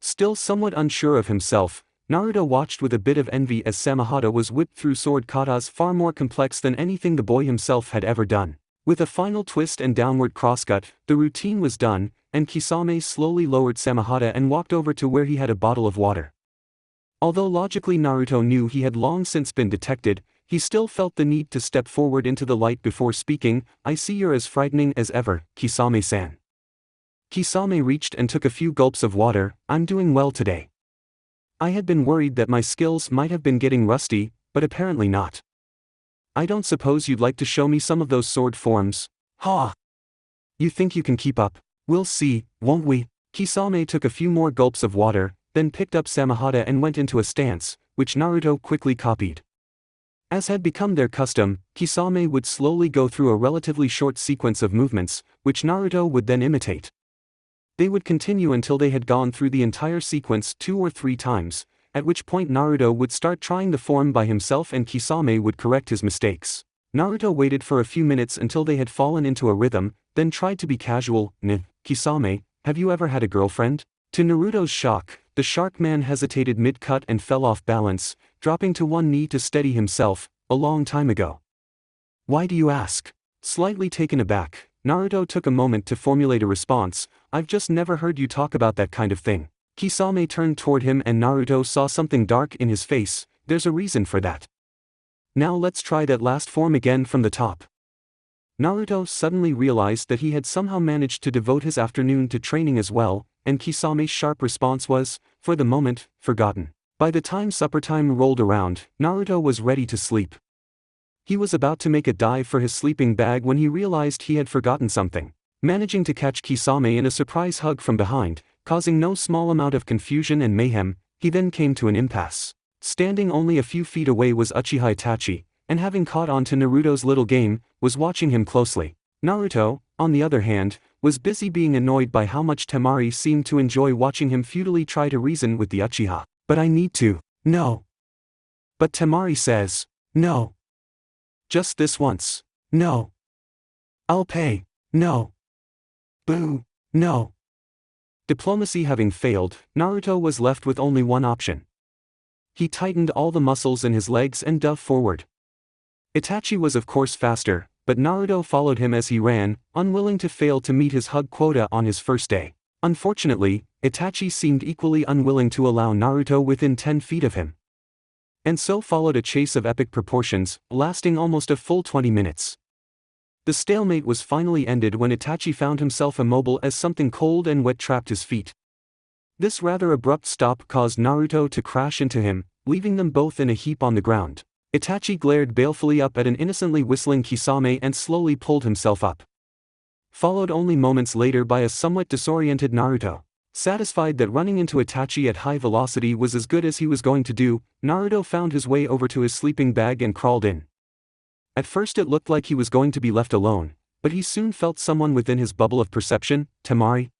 Still somewhat unsure of himself, Naruto watched with a bit of envy as Samehada was whipped through sword katas far more complex than anything the boy himself had ever done. With a final twist and downward crosscut, the routine was done, and Kisame slowly lowered Samehada and walked over to where he had a bottle of water. Although logically Naruto knew he had long since been detected, he still felt the need to step forward into the light before speaking. "I see you're as frightening as ever, Kisame-san." Kisame reached and took a few gulps of water. "I'm doing well today. I had been worried that my skills might have been getting rusty, but apparently not. I don't suppose you'd like to show me some of those sword forms? Ha! You think you can keep up? We'll see, won't we?" Kisame took a few more gulps of water, then picked up Samehada and went into a stance, which Naruto quickly copied. As had become their custom, Kisame would slowly go through a relatively short sequence of movements, which Naruto would then imitate. They would continue until they had gone through the entire sequence 2 or 3 times, at which point Naruto would start trying the form by himself and Kisame would correct his mistakes. Naruto waited for a few minutes until they had fallen into a rhythm, then tried to be casual. "Kisame, have you ever had a girlfriend?" To Naruto's shock, the shark man hesitated mid-cut and fell off balance, dropping to one knee to steady himself. "A long time ago." "Why do you ask?" Slightly taken aback, Naruto took a moment to formulate a response. "I've just never heard you talk about that kind of thing." Kisame turned toward him and Naruto saw something dark in his face. "There's a reason for that. Now let's try that last form again from the top." Naruto suddenly realized that he had somehow managed to devote his afternoon to training as well, and Kisame's sharp response was, for the moment, forgotten. By the time supper time rolled around, Naruto was ready to sleep. He was about to make a dive for his sleeping bag when he realized he had forgotten something. Managing to catch Kisame in a surprise hug from behind, causing no small amount of confusion and mayhem, he then came to an impasse. Standing only a few feet away was Uchiha Itachi, and having caught on to Naruto's little game, was watching him closely. Naruto, on the other hand, was busy being annoyed by how much Temari seemed to enjoy watching him futilely try to reason with the Uchiha. "But I need to." "No." "But Temari says." "No." "Just this once." "No." "I'll pay." "No." "Boo." "No." Diplomacy having failed, Naruto was left with only one option. He tightened all the muscles in his legs and dove forward. Itachi was of course faster, but Naruto followed him as he ran, unwilling to fail to meet his hug quota on his first day. Unfortunately, Itachi seemed equally unwilling to allow Naruto within 10 feet of him. And so followed a chase of epic proportions, lasting almost a full 20 minutes. The stalemate was finally ended when Itachi found himself immobile as something cold and wet trapped his feet. This rather abrupt stop caused Naruto to crash into him, leaving them both in a heap on the ground. Itachi glared balefully up at an innocently whistling Kisame and slowly pulled himself up. Followed only moments later by a somewhat disoriented Naruto. Satisfied that running into Itachi at high velocity was as good as he was going to do, Naruto found his way over to his sleeping bag and crawled in. At first it looked like he was going to be left alone, but he soon felt someone within his bubble of perception. "Temari?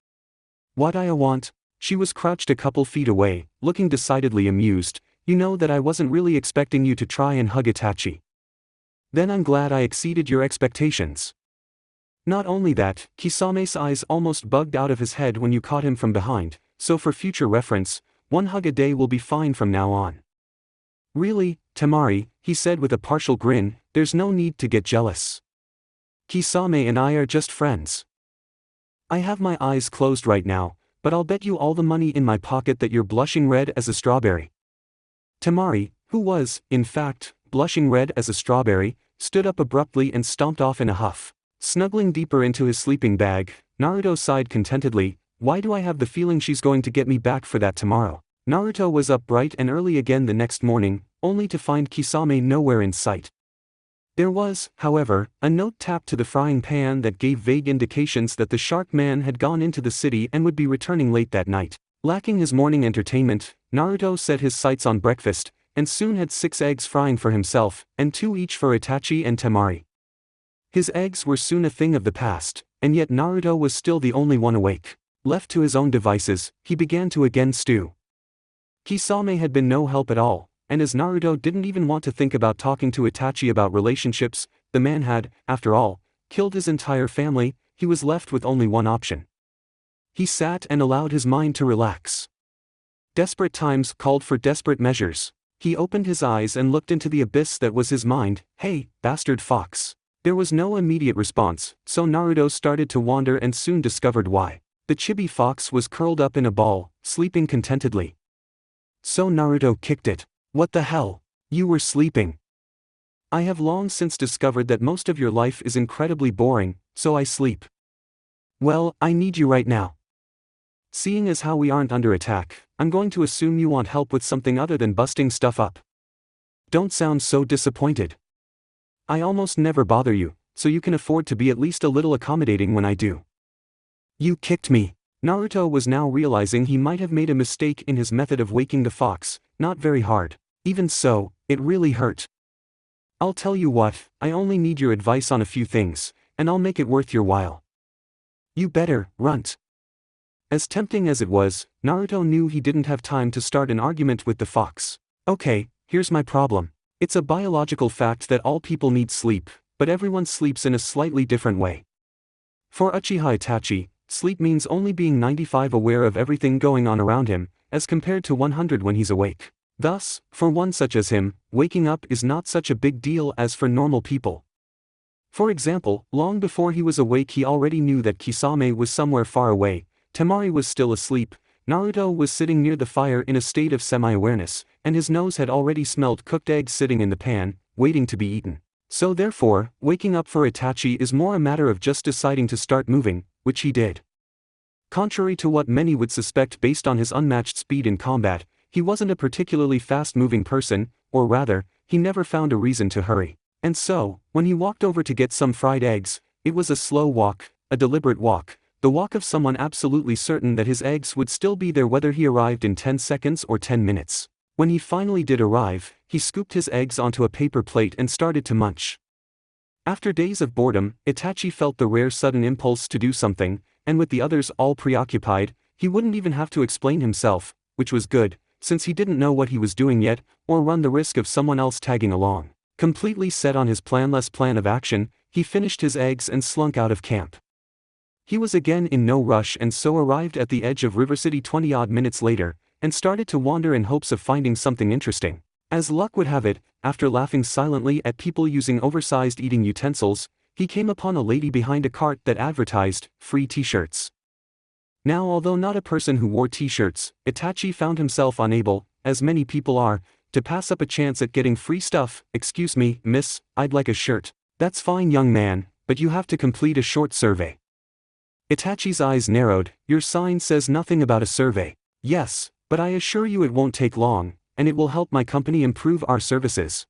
What I want?" She was crouched a couple feet away, looking decidedly amused. "You know that I wasn't really expecting you to try and hug Itachi. Then I'm glad I exceeded your expectations." Not only that, Kisame's eyes almost bugged out of his head when you caught him from behind, so for future reference, 1 hug a day will be fine from now on. "Really, Temari," he said with a partial grin, there's no need to get jealous. Kisame and I are just friends. I have my eyes closed right now, but I'll bet you all the money in my pocket that you're blushing red as a strawberry. Temari, who was, in fact, blushing red as a strawberry, stood up abruptly and stomped off in a huff. Snuggling deeper into his sleeping bag, Naruto sighed contentedly, why do I have the feeling she's going to get me back for that tomorrow? Naruto was up bright and early again the next morning, only to find Kisame nowhere in sight. There was, however, a note tapped to the frying pan that gave vague indications that the shark man had gone into the city and would be returning late that night. Lacking his morning entertainment, Naruto set his sights on breakfast, and soon had 6 eggs frying for himself, and 2 each for Itachi and Temari. His eggs were soon a thing of the past, and yet Naruto was still the only one awake. Left to his own devices, he began to again stew. Kisame had been no help at all, and as Naruto didn't even want to think about talking to Itachi about relationships, the man had, after all, killed his entire family, he was left with only one option. He sat and allowed his mind to relax. Desperate times called for desperate measures. He opened his eyes and looked into the abyss that was his mind. Hey, bastard fox. There was no immediate response, so Naruto started to wander and soon discovered why. The chibi fox was curled up in a ball, sleeping contentedly. So Naruto kicked it. What the hell? You were sleeping. I have long since discovered that most of your life is incredibly boring, so I sleep. Well, I need you right now. Seeing as how we aren't under attack, I'm going to assume you want help with something other than busting stuff up. Don't sound so disappointed. I almost never bother you, so you can afford to be at least a little accommodating when I do. You kicked me. Naruto was now realizing he might have made a mistake in his method of waking the fox, not very hard. Even so, it really hurt. I'll tell you what, I only need your advice on a few things, and I'll make it worth your while. You better, runt. As tempting as it was, Naruto knew he didn't have time to start an argument with the fox. Okay, here's my problem. It's a biological fact that all people need sleep, but everyone sleeps in a slightly different way. For Uchiha Itachi, sleep means only being 95% aware of everything going on around him, as compared to 100% when he's awake. Thus, for one such as him, waking up is not such a big deal as for normal people. For example, long before he was awake he already knew that Kisame was somewhere far away, Temari was still asleep, Naruto was sitting near the fire in a state of semi-awareness, and his nose had already smelled cooked eggs sitting in the pan, waiting to be eaten. So therefore, waking up for Itachi is more a matter of just deciding to start moving, which he did. Contrary to what many would suspect based on his unmatched speed in combat, he wasn't a particularly fast-moving person, or rather, he never found a reason to hurry. And so, when he walked over to get some fried eggs, it was a slow walk, a deliberate walk, the walk of someone absolutely certain that his eggs would still be there whether he arrived in 10 seconds or 10 minutes. When he finally did arrive, he scooped his eggs onto a paper plate and started to munch. After days of boredom, Itachi felt the rare sudden impulse to do something, and with the others all preoccupied, he wouldn't even have to explain himself, which was good, since he didn't know what he was doing yet, or run the risk of someone else tagging along. Completely set on his planless plan of action, he finished his eggs and slunk out of camp. He was again in no rush and so arrived at the edge of Rivercity 20-odd minutes later, and started to wander in hopes of finding something interesting. As luck would have it, after laughing silently at people using oversized eating utensils, he came upon a lady behind a cart that advertised free t-shirts. Now although not a person who wore t-shirts, Itachi found himself unable, as many people are, to pass up a chance at getting free stuff. Excuse me, miss, I'd like a shirt. That's fine young man, but you have to complete a short survey. Itachi's eyes narrowed. Your sign says nothing about a survey. Yes, but I assure you it won't take long, and it will help my company improve our services.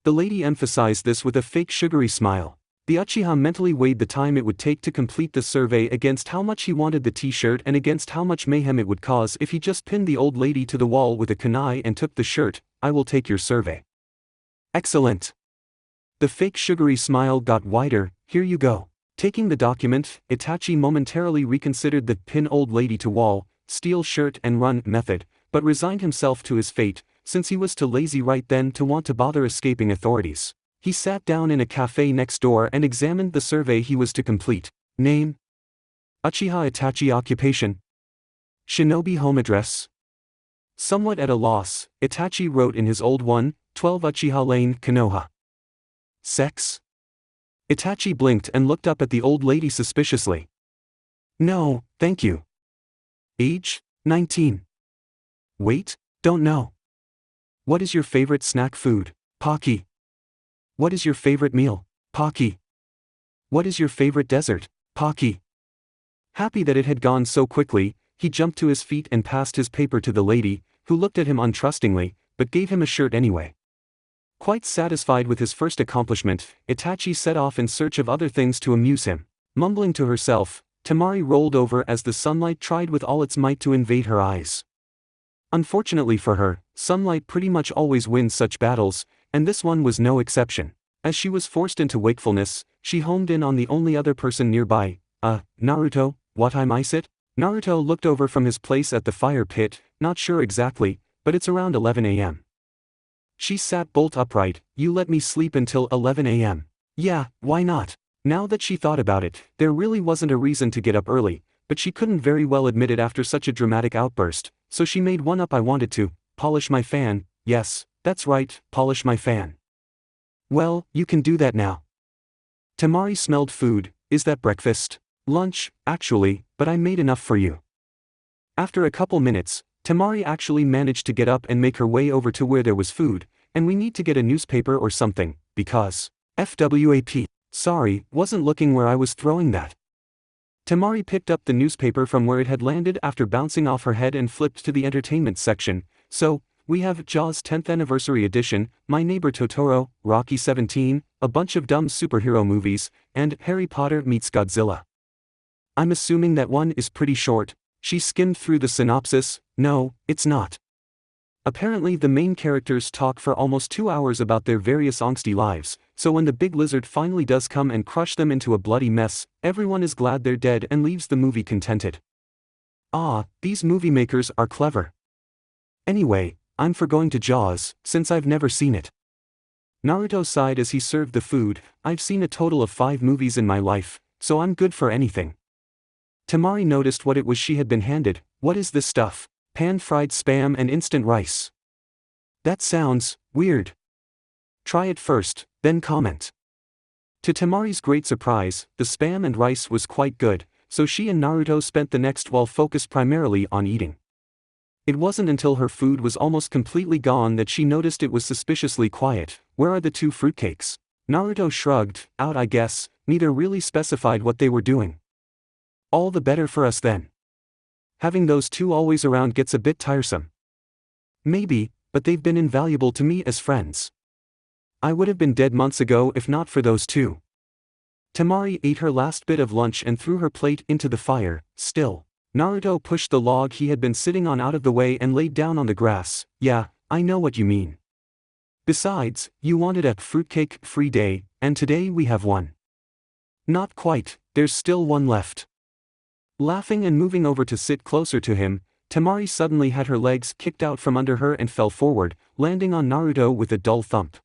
The lady emphasized this with a fake sugary smile. The Uchiha mentally weighed the time it would take to complete the survey against how much he wanted the t-shirt and against how much mayhem it would cause if he just pinned the old lady to the wall with a kunai and took the shirt. I will take your survey. Excellent. The fake sugary smile got wider. Here you go. Taking the document, Itachi momentarily reconsidered the pin old lady to wall, steal shirt and run method, but resigned himself to his fate, since he was too lazy right then to want to bother escaping authorities. He sat down in a cafe next door and examined the survey he was to complete. Name? Uchiha Itachi. Occupation? Shinobi. Home address? Somewhat at a loss, Itachi wrote in his old one, 12 Uchiha Lane, Konoha. Sex? Itachi blinked and looked up at the old lady suspiciously. No, thank you. Age? 19. Weight? Don't know. What is your favorite snack food? Pocky. What is your favorite meal? Pocky. What is your favorite dessert? Pocky. Happy that it had gone so quickly, he jumped to his feet and passed his paper to the lady, who looked at him untrustingly, but gave him a shirt anyway. Quite satisfied with his first accomplishment, Itachi set off in search of other things to amuse him. Mumbling to herself, Temari rolled over as the sunlight tried with all its might to invade her eyes. Unfortunately for her, sunlight pretty much always wins such battles, and this one was no exception. As she was forced into wakefulness, she homed in on the only other person nearby. Naruto, what time is it? Naruto looked over from his place at the fire pit, not sure exactly, but it's around 11 a.m. She sat bolt upright. You let me sleep until 11 a.m. Yeah, why not? Now that she thought about it, there really wasn't a reason to get up early, but she couldn't very well admit it after such a dramatic outburst, so she made one up. I wanted to polish my fan. Yes, that's right, polish my fan. Well, you can do that now. Temari smelled food. Is that breakfast? Lunch, actually, but I made enough for you. After a couple minutes, Temari actually managed to get up and make her way over to where there was food, and we need to get a newspaper or something, because FWAP. Sorry, wasn't looking where I was throwing that. Temari picked up the newspaper from where it had landed after bouncing off her head and flipped to the entertainment section. So, we have Jaws 10th Anniversary Edition, My Neighbor Totoro, Rocky 17, a bunch of dumb superhero movies, and Harry Potter meets Godzilla. I'm assuming that one is pretty short. She skimmed through the synopsis. No, it's not. Apparently the main characters talk for almost 2 hours about their various angsty lives, so when the big lizard finally does come and crush them into a bloody mess, everyone is glad they're dead and leaves the movie contented. Ah, these movie makers are clever. Anyway, I'm for going to Jaws, since I've never seen it. Naruto sighed as he served the food. I've seen a total of 5 movies in my life, so I'm good for anything. Temari noticed what it was she had been handed. What is this stuff? Pan-fried spam and instant rice. That sounds weird. Try it first, then comment. To Temari's great surprise, the spam and rice was quite good, so she and Naruto spent the next while focused primarily on eating. It wasn't until her food was almost completely gone that she noticed it was suspiciously quiet. Where are the 2 fruitcakes? Naruto shrugged. Out, I guess. Neither really specified what they were doing. All the better for us then. Having those 2 always around gets a bit tiresome. Maybe, but they've been invaluable to me as friends. I would have been dead months ago if not for those 2. Temari ate her last bit of lunch and threw her plate into the fire. Still, Naruto pushed the log he had been sitting on out of the way and laid down on the grass. Yeah, I know what you mean. Besides, you wanted a fruitcake-free day, and today we have one. Not quite, there's still one left. Laughing and moving over to sit closer to him, Temari suddenly had her legs kicked out from under her and fell forward, landing on Naruto with a dull thump.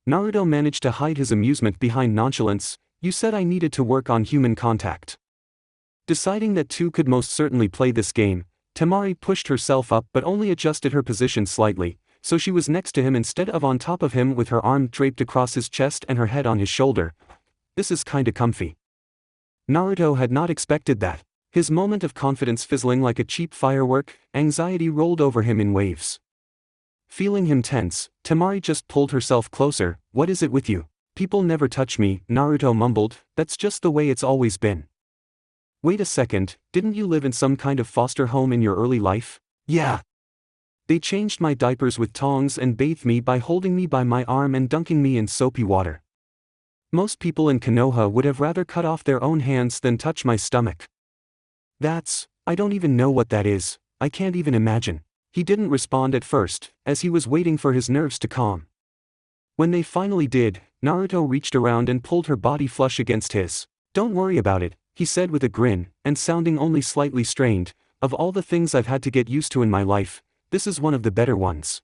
Naruto managed to hide his amusement behind nonchalance. You said I needed to work on human contact. Deciding that 2 could most certainly play this game, Temari pushed herself up but only adjusted her position slightly, so she was next to him instead of on top of him with her arm draped across his chest and her head on his shoulder. This is kinda comfy. Naruto had not expected that. His moment of confidence fizzling like a cheap firework, anxiety rolled over him in waves. Feeling him tense, Temari just pulled herself closer. What is it with you? People never touch me, Naruto mumbled. That's just the way it's always been. Wait a second, didn't you live in some kind of foster home in your early life? Yeah. They changed my diapers with tongs and bathed me by holding me by my arm and dunking me in soapy water. Most people in Konoha would have rather cut off their own hands than touch my stomach. I don't even know what that is, I can't even imagine. He didn't respond at first, as he was waiting for his nerves to calm. When they finally did, Naruto reached around and pulled her body flush against his. Don't worry about it, he said with a grin, and sounding only slightly strained. Of all the things I've had to get used to in my life, this is one of the better ones.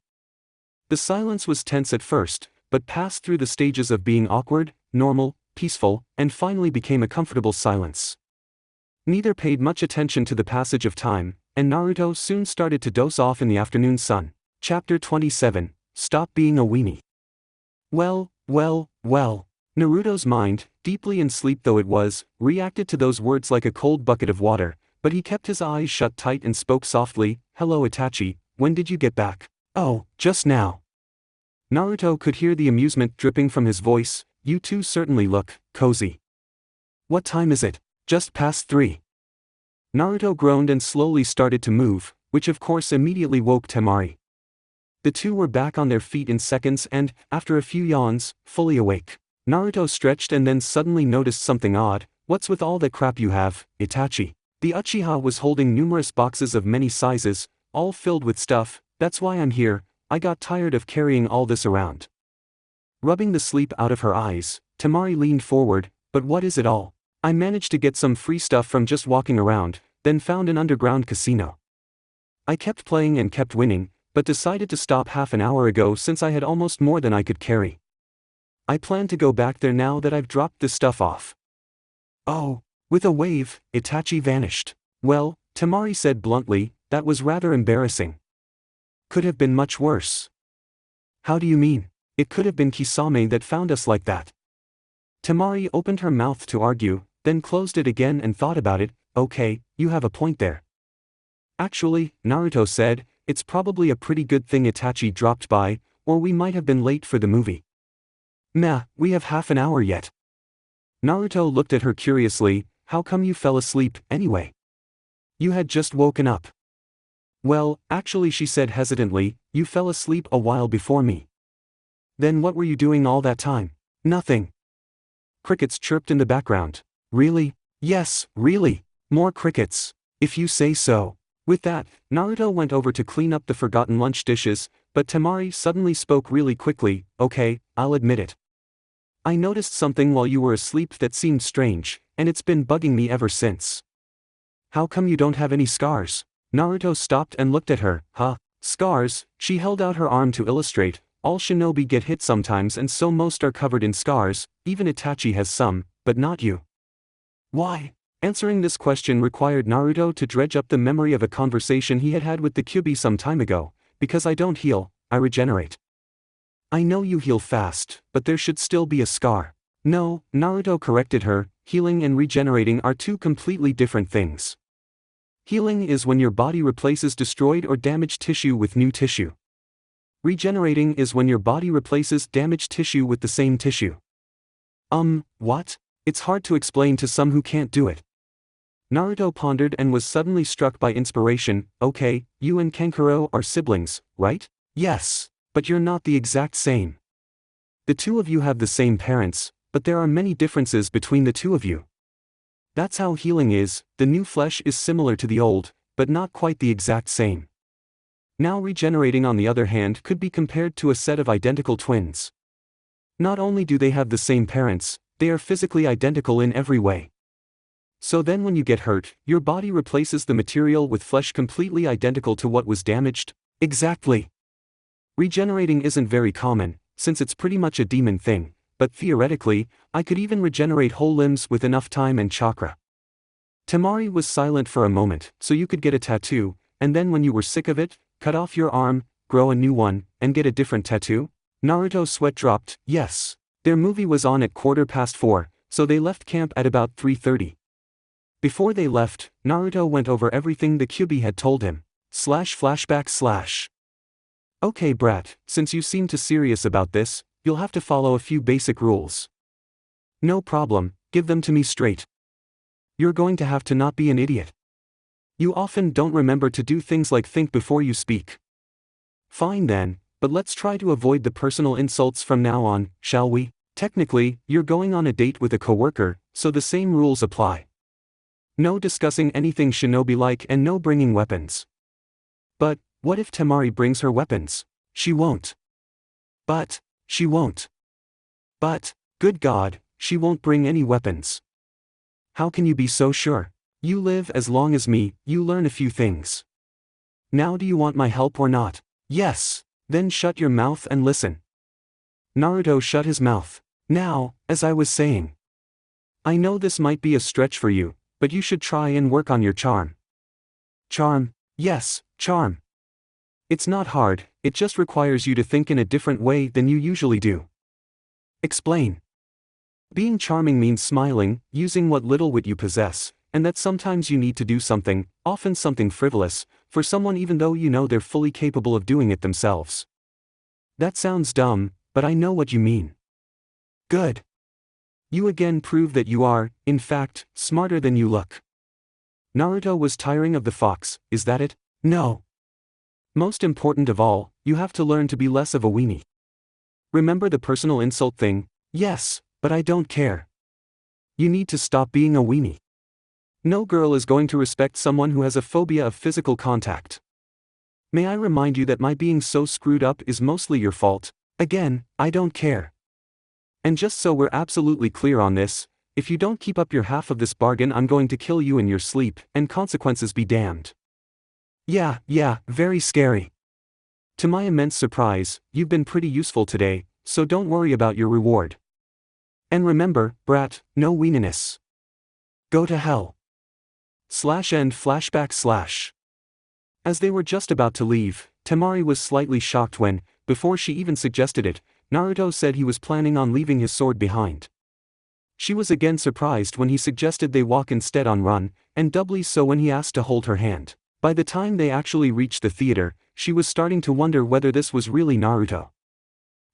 The silence was tense at first, but passed through the stages of being awkward, normal, peaceful, and finally became a comfortable silence. Neither paid much attention to the passage of time. and Naruto soon started to doze off in the afternoon sun. Chapter 27, Stop Being a Weenie. Well. Naruto's mind, deeply in sleep though it was, reacted to those words like a cold bucket of water, but he kept his eyes shut tight and spoke softly, "Hello Itachi, when did you get back?" "Oh, just now." Naruto could hear the amusement dripping from his voice. "You two certainly look cozy." "What time is it?" "Just past 3. Naruto groaned and slowly started to move, which of course immediately woke Temari. The two were back on their feet in seconds and, after a few yawns, fully awake. Naruto stretched and then suddenly noticed something odd. "What's with all that crap you have, Itachi?" The Uchiha was holding numerous boxes of many sizes, all filled with stuff. "That's why I'm here, I got tired of carrying all this around." Rubbing the sleep out of her eyes, Temari leaned forward. "But what is it all?" "I managed to get some free stuff from just walking around, then found an underground casino. I kept playing and kept winning, but decided to stop half an hour ago since I had almost more than I could carry. I plan to go back there now that I've dropped this stuff off." "Oh." With a wave, Itachi vanished. "Well," Temari said bluntly, "that was rather embarrassing. Could have been much worse." "How do you mean?" "It could have been Kisame that found us like that." Temari opened her mouth to argue, then closed it again and thought about it. "Okay, you have a point there." "Actually," Naruto said, "it's probably a pretty good thing Itachi dropped by, or we might have been late for the movie." "Nah, we have half an hour yet." Naruto looked at her curiously. "How come you fell asleep, anyway? You had just woken up." "Well, actually," she said hesitantly, "you fell asleep a while before me." "Then what were you doing all that time?" "Nothing." Crickets chirped in the background. "Really?" "Yes, really. More crickets. If you say so." With that, Naruto went over to clean up the forgotten lunch dishes, but Temari suddenly spoke really quickly. "Okay, I'll admit it. I noticed something while you were asleep that seemed strange, and it's been bugging me ever since." "How come you don't have any scars?" Naruto stopped and looked at her. "Huh? Scars?" She held out her arm to illustrate. "All shinobi get hit sometimes and so most are covered in scars, even Itachi has some, but not you." "Why?" Answering this question required Naruto to dredge up the memory of a conversation he had had with the Kyuubi some time ago. "Because I don't heal, I regenerate." "I know you heal fast, but there should still be a scar." "No," Naruto corrected her, "healing and regenerating are two completely different things. Healing is when your body replaces destroyed or damaged tissue with new tissue. Regenerating is when your body replaces damaged tissue with the same tissue." What? It's hard to explain to some who can't do it." Naruto pondered and was suddenly struck by inspiration. "Okay, you and Kankuro are siblings, right?" "Yes. But you're not the exact same. The two of you have the same parents, but there are many differences between the two of you. That's how healing is. The new flesh is similar to the old, but not quite the exact same. Now regenerating on the other hand could be compared to a set of identical twins. Not only do they have the same parents, they are physically identical in every way. So then when you get hurt, your body replaces the material with flesh completely identical to what was damaged." "Exactly. Regenerating isn't very common, since it's pretty much a demon thing, but theoretically, I could even regenerate whole limbs with enough time and chakra." Temari was silent for a moment. "So you could get a tattoo, and then when you were sick of it, cut off your arm, grow a new one, and get a different tattoo?" Naruto's sweat dropped. "Yes. Their movie was on at 4:15, so they left camp at about 3:30. Before they left, Naruto went over everything the Kyuubi had told him. /flashback/. "Okay brat, since you seem too serious about this, you'll have to follow a few basic rules." "No problem, give them to me straight." "You're going to have to not be an idiot. You often don't remember to do things like think before you speak." "Fine then, but let's try to avoid the personal insults from now on, shall we? Technically, you're going on a date with a coworker, so the same rules apply. No discussing anything shinobi-like and no bringing weapons." "But, what if Temari brings her weapons?" "She won't." "But, she won't." "But, good God, she won't bring any weapons." "How can you be so sure? You live as long as me, you learn a few things. Now do you want my help or not?" "Yes." "Then shut your mouth and listen." Naruto shut his mouth. "Now, as I was saying. I know this might be a stretch for you, but you should try and work on your charm." "Charm?" Yes, charm. It's not hard, it just requires you to think in a different way than you usually do. Explain. Being charming means smiling, using what little wit you possess, and that sometimes you need to do something, often something frivolous, for someone even though you know they're fully capable of doing it themselves. That sounds dumb, but I know what you mean. Good. You again prove that you are, in fact, smarter than you look. Naruto was tiring of the fox, is that it? No. Most important of all, you have to learn to be less of a weenie. Remember the personal insult thing? Yes, but I don't care. You need to stop being a weenie. No girl is going to respect someone who has a phobia of physical contact. May I remind you that my being so screwed up is mostly your fault? Again, I don't care. And just so we're absolutely clear on this, if you don't keep up your half of this bargain, I'm going to kill you in your sleep, and consequences be damned. Yeah, very scary. To my immense surprise, you've been pretty useful today, so don't worry about your reward. And remember, brat, no weeniness. Go to hell. /end flashback/. As they were just about to leave, Temari was slightly shocked when, before she even suggested it, Naruto said he was planning on leaving his sword behind. She was again surprised when he suggested they walk instead on run, and doubly so when he asked to hold her hand. By the time they actually reached the theater, she was starting to wonder whether this was really Naruto.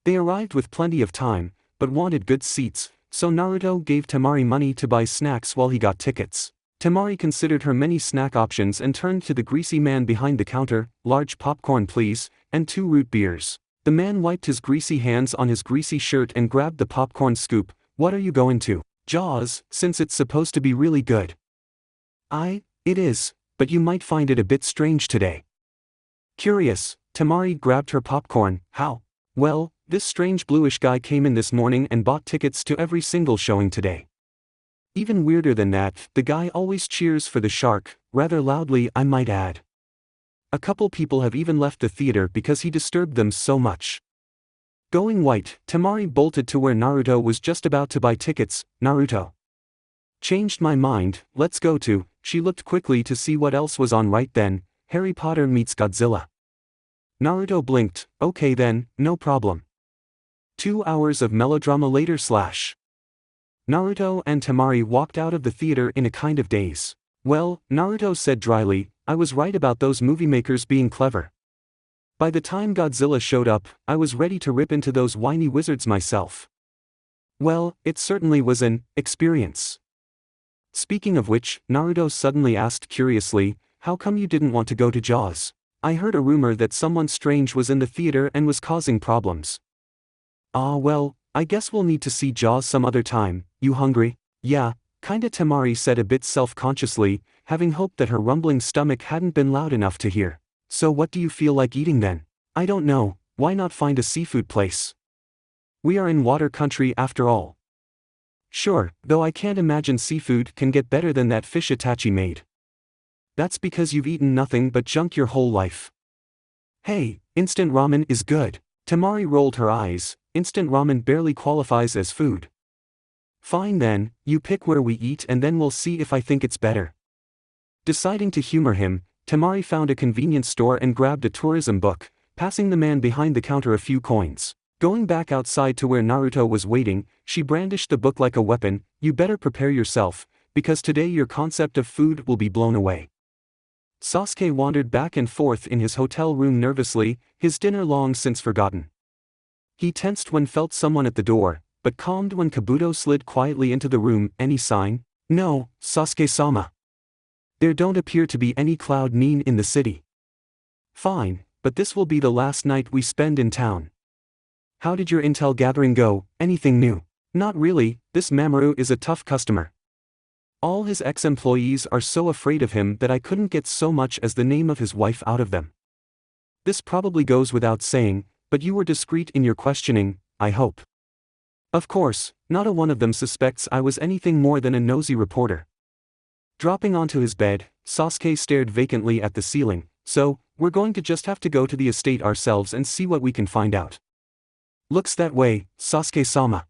They arrived with plenty of time, but wanted good seats, so Naruto gave Temari money to buy snacks while he got tickets. Temari considered her many snack options and turned to the greasy man behind the counter. Large popcorn please, and 2 root beers. The man wiped his greasy hands on his greasy shirt and grabbed the popcorn scoop. What are you going to? Jaws, since it's supposed to be really good. It is, but you might find it a bit strange today. Curious, Temari grabbed her popcorn. How? Well, this strange bluish guy came in this morning and bought tickets to every single showing today. Even weirder than that, the guy always cheers for the shark, rather loudly I might add. A couple people have even left the theater because he disturbed them so much. Going white, Temari bolted to where Naruto was just about to buy tickets. Naruto. Changed my mind, let's go to. She looked quickly to see what else was on right then. Harry Potter meets Godzilla. Naruto blinked. Okay then, no problem. 2 hours of melodrama later / Naruto and Temari walked out of the theater in a kind of daze. Well, Naruto said dryly, I was right about those movie makers being clever. By the time Godzilla showed up, I was ready to rip into those whiny wizards myself. Well, it certainly was an experience. Speaking of which, Naruto suddenly asked curiously, how come you didn't want to go to Jaws? I heard a rumor that someone strange was in the theater and was causing problems. Well, I guess we'll need to see Jaws some other time. You hungry? Yeah, kinda, Temari said a bit self-consciously, having hoped that her rumbling stomach hadn't been loud enough to hear. So what do you feel like eating then? I don't know, why not find a seafood place? We are in water country after all. Sure, though I can't imagine seafood can get better than that fish Itachi made. That's because you've eaten nothing but junk your whole life. Hey, instant ramen is good. Temari rolled her eyes. Instant ramen barely qualifies as food. Fine then, you pick where we eat and then we'll see if I think it's better. Deciding to humor him, Temari found a convenience store and grabbed a tourism book, passing the man behind the counter a few coins. Going back outside to where Naruto was waiting, she brandished the book like a weapon. You better prepare yourself, because today your concept of food will be blown away. Sasuke wandered back and forth in his hotel room nervously, his dinner long since forgotten. He tensed when felt someone at the door, but calmed when Kabuto slid quietly into the room. Any sign? No, Sasuke-sama. There don't appear to be any cloud nine in the city. Fine, but this will be the last night we spend in town. How did your intel gathering go? Anything new? Not really, this Mamoru is a tough customer. All his ex-employees are so afraid of him that I couldn't get so much as the name of his wife out of them. This probably goes without saying, but you were discreet in your questioning, I hope. Of course, not a one of them suspects I was anything more than a nosy reporter. Dropping onto his bed, Sasuke stared vacantly at the ceiling. So, we're going to just have to go to the estate ourselves and see what we can find out. Looks that way, Sasuke-sama.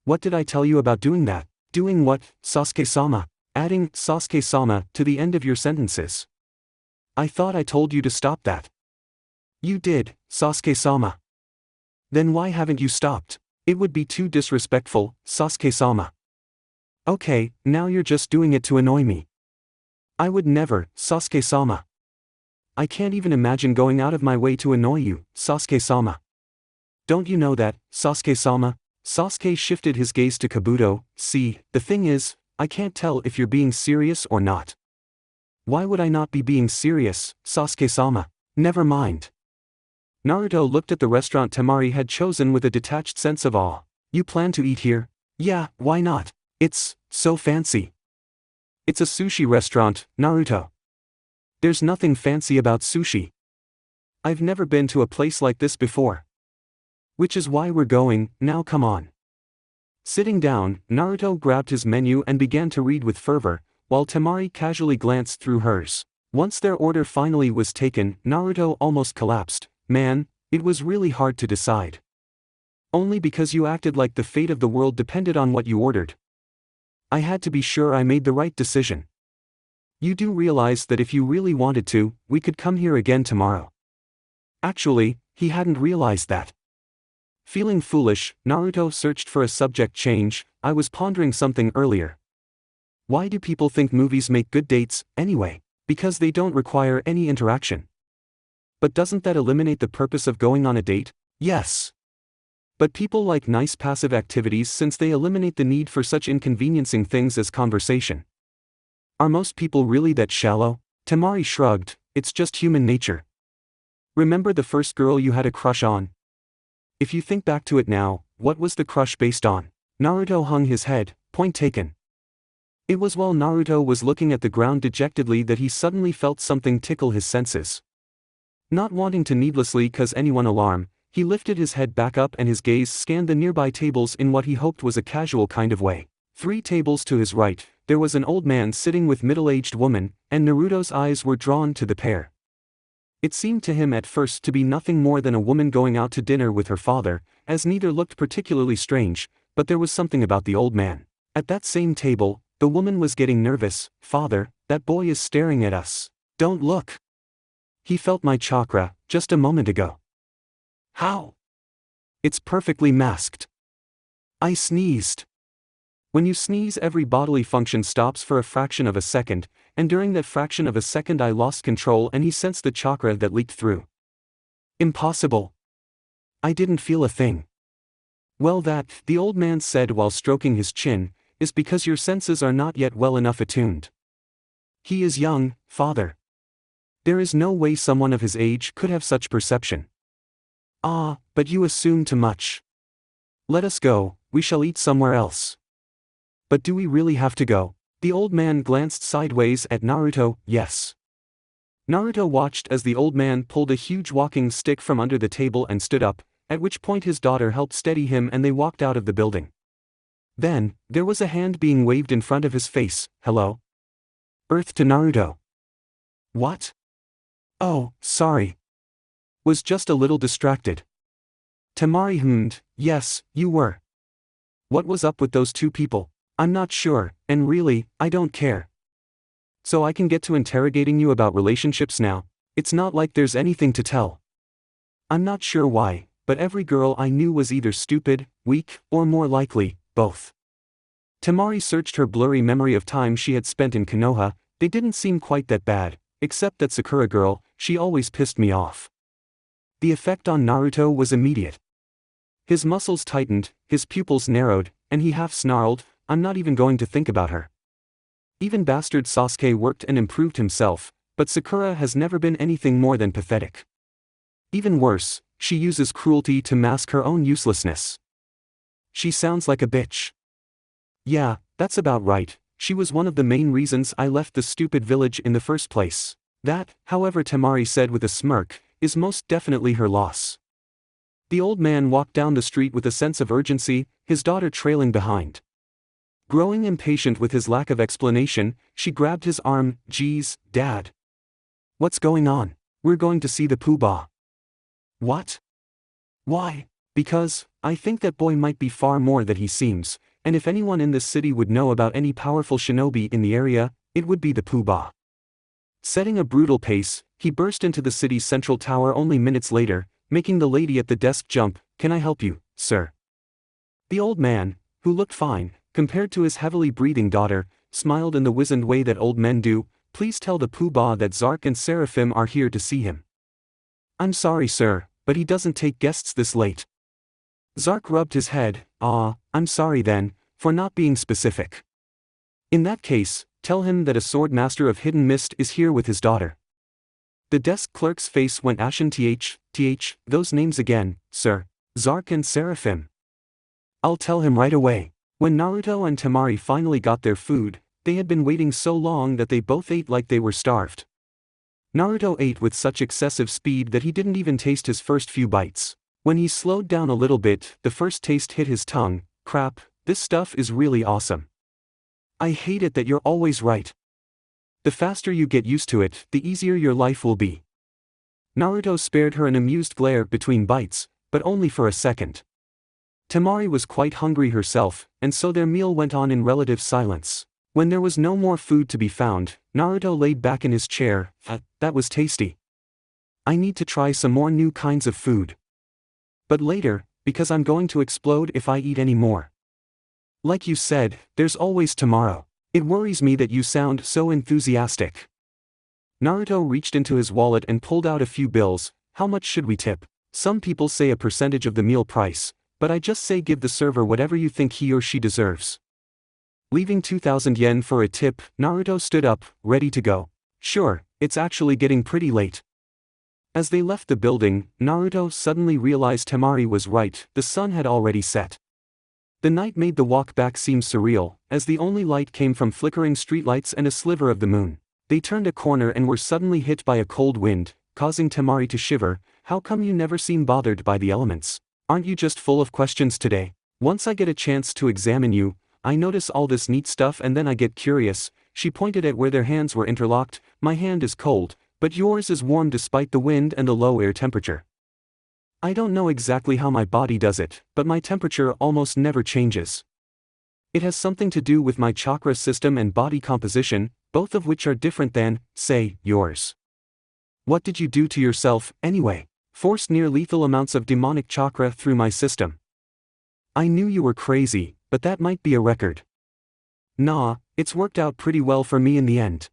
What did I tell you about doing that? Doing what, Sasuke-sama? Adding Sasuke-sama to the end of your sentences. I thought I told you to stop that. You did, Sasuke-sama. Then why haven't you stopped? It would be too disrespectful, Sasuke-sama. Okay, now you're just doing it to annoy me. I would never, Sasuke-sama. I can't even imagine going out of my way to annoy you, Sasuke-sama. Don't you know that, Sasuke-sama? Sasuke shifted his gaze to Kabuto. See, the thing is, I can't tell if you're being serious or not. Why would I not be being serious, Sasuke-sama? Never mind. Naruto looked at the restaurant Temari had chosen with a detached sense of awe. You plan to eat here? Yeah, why not? It's so fancy. It's a sushi restaurant, Naruto. There's nothing fancy about sushi. I've never been to a place like this before. Which is why we're going, now come on. Sitting down, Naruto grabbed his menu and began to read with fervor, while Temari casually glanced through hers. Once their order finally was taken, Naruto almost collapsed. Man, it was really hard to decide. Only because you acted like the fate of the world depended on what you ordered. I had to be sure I made the right decision. You do realize that if you really wanted to, we could come here again tomorrow. Actually, he hadn't realized that. Feeling foolish, Naruto searched for a subject change. I was pondering something earlier. Why do people think movies make good dates, anyway? Because they don't require any interaction. But doesn't that eliminate the purpose of going on a date? Yes. But people like nice passive activities since they eliminate the need for such inconveniencing things as conversation. Are most people really that shallow? Temari shrugged. It's just human nature. Remember the first girl you had a crush on? If you think back to it now, what was the crush based on? Naruto hung his head, point taken. It was while Naruto was looking at the ground dejectedly that he suddenly felt something tickle his senses. Not wanting to needlessly cause anyone alarm, he lifted his head back up and his gaze scanned the nearby tables in what he hoped was a casual kind of way. 3 tables to his right, there was an old man sitting with middle-aged woman, and Naruto's eyes were drawn to the pair. It seemed to him at first to be nothing more than a woman going out to dinner with her father, as neither looked particularly strange, but there was something about the old man. At that same table, the woman was getting nervous. Father, that boy is staring at us. Don't look. He felt my chakra, just a moment ago. How? It's perfectly masked. I sneezed. When you sneeze, every bodily function stops for a fraction of a second, and during that fraction of a second I lost control and he sensed the chakra that leaked through. Impossible. I didn't feel a thing. Well, that, the old man said while stroking his chin, is because your senses are not yet well enough attuned. He is young, father. There is no way someone of his age could have such perception. Ah, but you assume too much. Let us go, we shall eat somewhere else. But do we really have to go? The old man glanced sideways at Naruto. Yes. Naruto watched as the old man pulled a huge walking stick from under the table and stood up, at which point his daughter helped steady him and they walked out of the building. Then, there was a hand being waved in front of his face. Hello? Earth to Naruto. What? Oh, sorry. Was just a little distracted. Temari hummed. Yes, you were. What was up with those 2 people? I'm not sure, and really, I don't care. So I can get to interrogating you about relationships now. It's not like there's anything to tell. I'm not sure why, but every girl I knew was either stupid, weak, or more likely, both. Temari searched her blurry memory of time she had spent in Konoha. They didn't seem quite that bad, except that Sakura girl, she always pissed me off. The effect on Naruto was immediate. His muscles tightened, his pupils narrowed, and he half snarled, I'm not even going to think about her. Even bastard Sasuke worked and improved himself, but Sakura has never been anything more than pathetic. Even worse, she uses cruelty to mask her own uselessness. She sounds like a bitch. Yeah, that's about right. She was one of the main reasons I left the stupid village in the first place. That, however, Temari said with a smirk, is most definitely her loss. The old man walked down the street with a sense of urgency, his daughter trailing behind. Growing impatient with his lack of explanation, she grabbed his arm. Geez, Dad. What's going on? We're going to see the Poobah. What? Why? Because, I think that boy might be far more than he seems, and if anyone in this city would know about any powerful shinobi in the area, it would be the Poobah. Setting a brutal pace, he burst into the city's central tower only minutes later, making the lady at the desk jump. "Can I help you, sir?" The old man, who looked fine, compared to his heavily breathing daughter, smiled in the wizened way that old men do. "Please tell the Pooh-Bah that Zark and Seraphim are here to see him." "I'm sorry, sir, but he doesn't take guests this late." Zark rubbed his head. I'm sorry then, for not being specific. In that case, tell him that a sword master of hidden mist is here with his daughter." The desk clerk's face went ashen. Those names again, sir. Zark and Seraphim. "I'll tell him right away." When Naruto and Temari finally got their food, they had been waiting so long that they both ate like they were starved. Naruto ate with such excessive speed that he didn't even taste his first few bites. When he slowed down a little bit, the first taste hit his tongue. "Crap, this stuff is really awesome. I hate it that you're always right. The faster you get used to it, the easier your life will be." Naruto spared her an amused glare between bites, but only for a second. Temari was quite hungry herself, and so their meal went on in relative silence. When there was no more food to be found, Naruto laid back in his chair. That was tasty. I need to try some more new kinds of food. But later, because I'm going to explode if I eat any more." "Like you said, there's always tomorrow. It worries me that you sound so enthusiastic." Naruto reached into his wallet and pulled out a few bills. "How much should we tip? Some people say a percentage of the meal price, but I just say give the server whatever you think he or she deserves." Leaving 2,000 yen for a tip, Naruto stood up, ready to go. "Sure, it's actually getting pretty late." As they left the building, Naruto suddenly realized Temari was right. The sun had already set. The night made the walk back seem surreal, as the only light came from flickering streetlights and a sliver of the moon. They turned a corner and were suddenly hit by a cold wind, causing Temari to shiver. "How come you never seem bothered by the elements? Aren't you just full of questions today? Once I get a chance to examine you, I notice all this neat stuff and then I get curious." She pointed at where their hands were interlocked. "My hand is cold, but yours is warm despite the wind and the low air temperature. I don't know exactly how my body does it, but my temperature almost never changes. It has something to do with my chakra system and body composition, both of which are different than, say, yours." "What did you do to yourself, anyway? Forced near-lethal amounts of demonic chakra through my system." "I knew you were crazy, but that might be a record." "Nah, it's worked out pretty well for me in the end.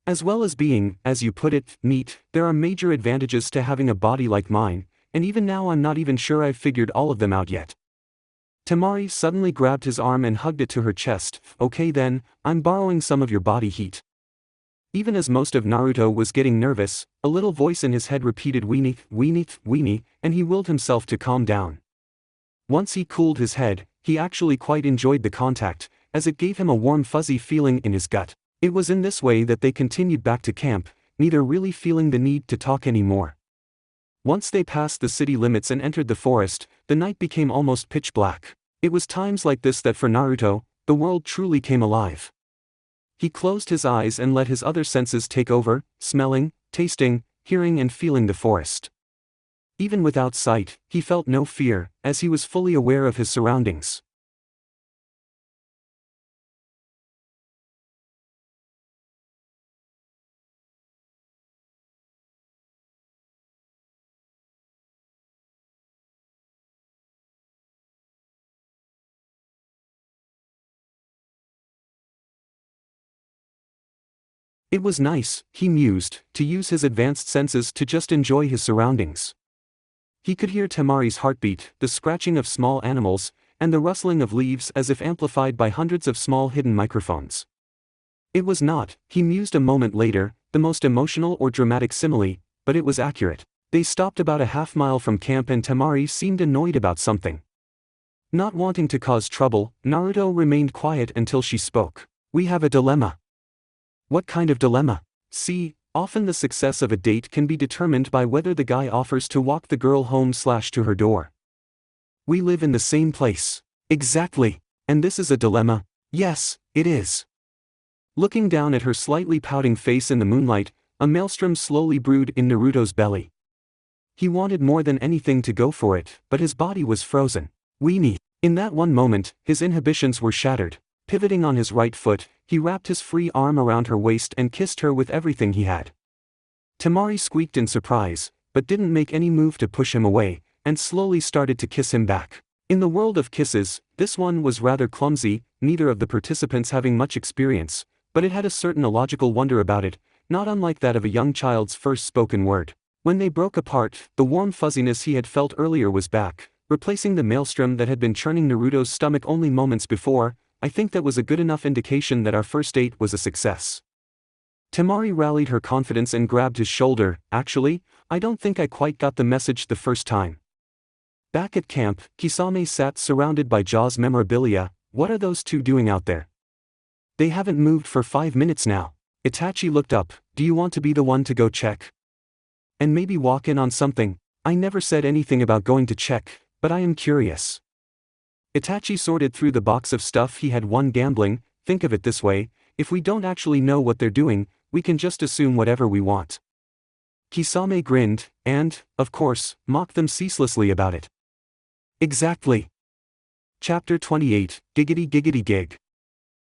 As well as being, as you put it, neat, there are major advantages to having a body like mine, and even now I'm not even sure I've figured all of them out yet." Temari suddenly grabbed his arm and hugged it to her chest. "Okay then, I'm borrowing some of your body heat." Even as most of Naruto was getting nervous, a little voice in his head repeated "weenie, weenie, weenie," and he willed himself to calm down. Once he cooled his head, he actually quite enjoyed the contact, as it gave him a warm fuzzy feeling in his gut. It was in this way that they continued back to camp, neither really feeling the need to talk anymore. Once they passed the city limits and entered the forest, the night became almost pitch black. It was times like this that for Naruto, the world truly came alive. He closed his eyes and let his other senses take over, smelling, tasting, hearing and feeling the forest. Even without sight, he felt no fear, as he was fully aware of his surroundings. It was nice, he mused, to use his advanced senses to just enjoy his surroundings. He could hear Temari's heartbeat, the scratching of small animals, and the rustling of leaves as if amplified by hundreds of small hidden microphones. It was not, he mused a moment later, the most emotional or dramatic simile, but it was accurate. They stopped about a half-mile from camp and Temari seemed annoyed about something. Not wanting to cause trouble, Naruto remained quiet until she spoke. "We have a dilemma." "What kind of dilemma?" "See, often the success of a date can be determined by whether the guy offers to walk the girl home/to her door. We live in the same place." "Exactly. And this is a dilemma." "Yes, it is." Looking down at her slightly pouting face in the moonlight, a maelstrom slowly brewed in Naruto's belly. He wanted more than anything to go for it, but his body was frozen. "Weenie." In that one moment, his inhibitions were shattered. Pivoting on his right foot, he wrapped his free arm around her waist and kissed her with everything he had. Temari squeaked in surprise, but didn't make any move to push him away, and slowly started to kiss him back. In the world of kisses, this one was rather clumsy, neither of the participants having much experience, but it had a certain illogical wonder about it, not unlike that of a young child's first spoken word. When they broke apart, the warm fuzziness he had felt earlier was back, replacing the maelstrom that had been churning Naruto's stomach only moments before. I think that was a good enough indication that our first date was a success. Temari rallied her confidence and grabbed his shoulder. Actually, I don't think I quite got the message the first time. Back at camp, Kisame sat surrounded by Jaws memorabilia. What are those two doing out there? They haven't moved for 5 minutes now. Itachi looked up. Do you want to be the one to go check? And maybe walk in on something? I never said anything about going to check, but I am curious. Itachi sorted through the box of stuff he had won gambling. Think of it this way, if we don't actually know what they're doing, we can just assume whatever we want. Kisame grinned, and, of course, mocked them ceaselessly about it. Exactly. Chapter 28, Giggity Giggity Gig.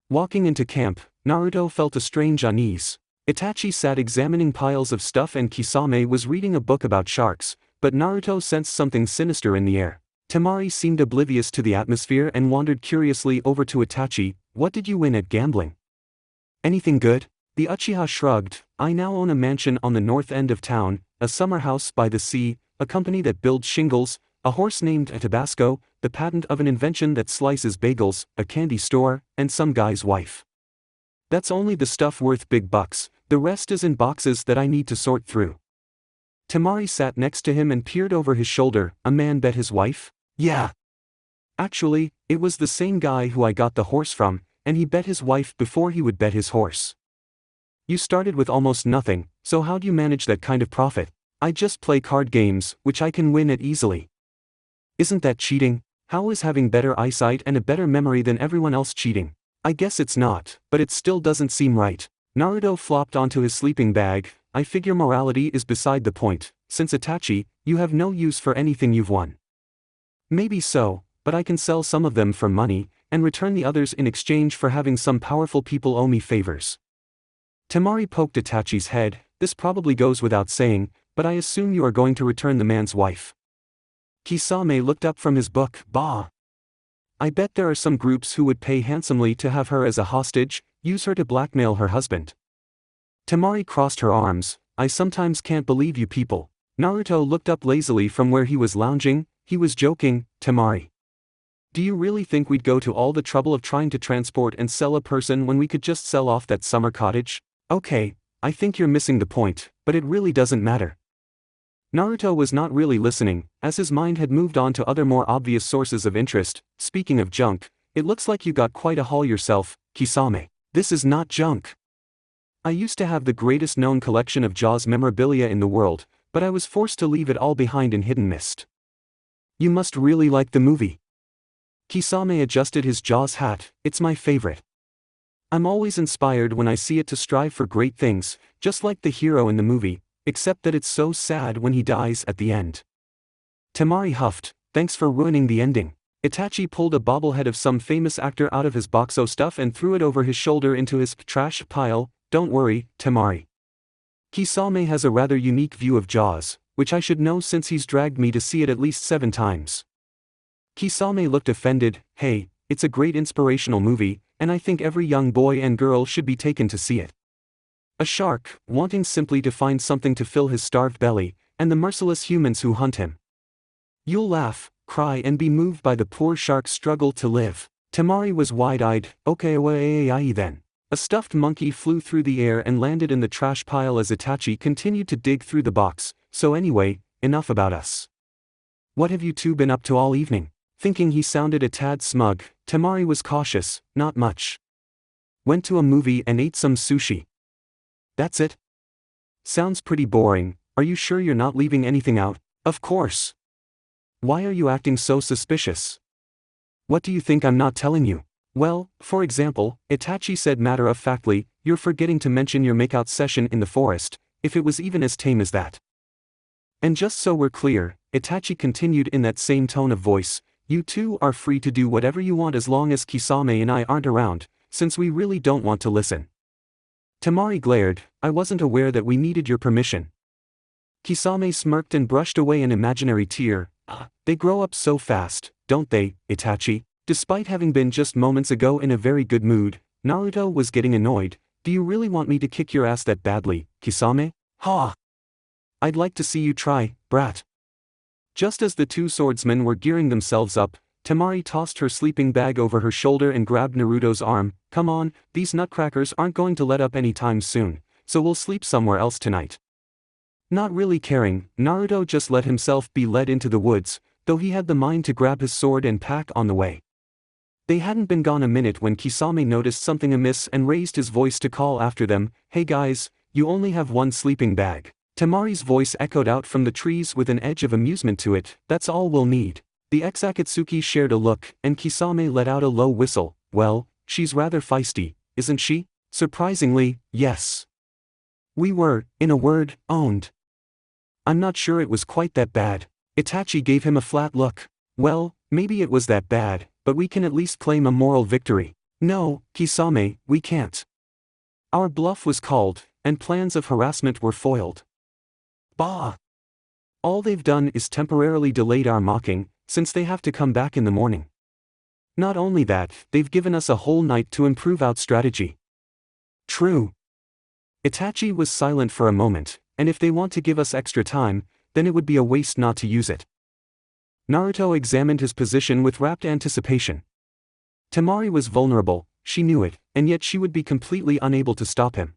Walking into camp, Naruto felt a strange unease. Itachi sat examining piles of stuff and Kisame was reading a book about sharks, but Naruto sensed something sinister in the air. Temari seemed oblivious to the atmosphere and wandered curiously over to Itachi. What did you win at gambling? Anything good? The Uchiha shrugged. I now own a mansion on the north end of town, a summer house by the sea, a company that builds shingles, a horse named Tabasco, the patent of an invention that slices bagels, a candy store, and some guy's wife. That's only the stuff worth big bucks, the rest is in boxes that I need to sort through. Temari sat next to him and peered over his shoulder. A man bet his wife? Yeah. Actually, it was the same guy who I got the horse from, and he bet his wife before he would bet his horse. You started with almost nothing, so how'd you manage that kind of profit? I just play card games, which I can win at easily. Isn't that cheating? How is having better eyesight and a better memory than everyone else cheating? I guess it's not, but it still doesn't seem right. Naruto flopped onto his sleeping bag. I figure morality is beside the point, since Itachi, you have no use for anything you've won. Maybe so, but I can sell some of them for money, and return the others in exchange for having some powerful people owe me favors. Temari poked Itachi's head. This probably goes without saying, but I assume you are going to return the man's wife. Kisame looked up from his book. Bah! I bet there are some groups who would pay handsomely to have her as a hostage, use her to blackmail her husband. Temari crossed her arms. I sometimes can't believe you people. Naruto looked up lazily from where he was lounging. He was joking. Temari. Do you really think we'd go to all the trouble of trying to transport and sell a person when we could just sell off that summer cottage? Okay, I think you're missing the point, but it really doesn't matter. Naruto was not really listening, as his mind had moved on to other more obvious sources of interest. Speaking of junk, it looks like you got quite a haul yourself, Kisame. This is not junk. I used to have the greatest known collection of Jaws memorabilia in the world, but I was forced to leave it all behind in Hidden Mist. You must really like the movie. Kisame adjusted his Jaws hat. It's my favorite. I'm always inspired when I see it to strive for great things, just like the hero in the movie, except that it's so sad when he dies at the end. Temari huffed. Thanks for ruining the ending. Itachi pulled a bobblehead of some famous actor out of his boxo stuff and threw it over his shoulder into his trash pile. Don't worry, Temari. Kisame has a rather unique view of Jaws, which I should know since he's dragged me to see it at least 7 times. Kisame looked offended. Hey, it's a great inspirational movie, and I think every young boy and girl should be taken to see it. A shark, wanting simply to find something to fill his starved belly, and the merciless humans who hunt him. You'll laugh, cry and be moved by the poor shark's struggle to live. Temari was wide-eyed. Okay then. A stuffed monkey flew through the air and landed in the trash pile as Itachi continued to dig through the box. So anyway, enough about us. What have you two been up to all evening? Thinking he sounded a tad smug, Temari was cautious. Not much. Went to a movie and ate some sushi. That's it? Sounds pretty boring. Are you sure you're not leaving anything out? Of course. Why are you acting so suspicious? What do you think I'm not telling you? Well, for example, Itachi said matter-of-factly, you're forgetting to mention your makeout session in the forest, if it was even as tame as that. And just so we're clear, Itachi continued in that same tone of voice, you two are free to do whatever you want as long as Kisame and I aren't around, since we really don't want to listen. Temari glared, I wasn't aware that we needed your permission. Kisame smirked and brushed away an imaginary tear. They grow up so fast, don't they, Itachi? Despite having been just moments ago in a very good mood, Naruto was getting annoyed. Do you really want me to kick your ass that badly, Kisame? Ha! I'd like to see you try, brat. Just as the two swordsmen were gearing themselves up, Temari tossed her sleeping bag over her shoulder and grabbed Naruto's arm. Come on, these nutcrackers aren't going to let up anytime soon, so we'll sleep somewhere else tonight. Not really caring, Naruto just let himself be led into the woods, though he had the mind to grab his sword and pack on the way. They hadn't been gone a minute when Kisame noticed something amiss and raised his voice to call after them, Hey guys, you only have one sleeping bag. Temari's voice echoed out from the trees with an edge of amusement to it, that's all we'll need. The ex-Akatsuki shared a look, and Kisame let out a low whistle. Well, she's rather feisty, isn't she? Surprisingly, yes. We were, in a word, owned. I'm not sure it was quite that bad. Itachi gave him a flat look. Well, maybe it was that bad, but we can at least claim a moral victory. No, Kisame, we can't. Our bluff was called, and plans of harassment were foiled. Bah! All they've done is temporarily delayed our mocking, since they have to come back in the morning. Not only that, they've given us a whole night to improve our strategy. True. Itachi was silent for a moment, and if they want to give us extra time, then it would be a waste not to use it. Naruto examined his position with rapt anticipation. Temari was vulnerable, she knew it, and yet she would be completely unable to stop him.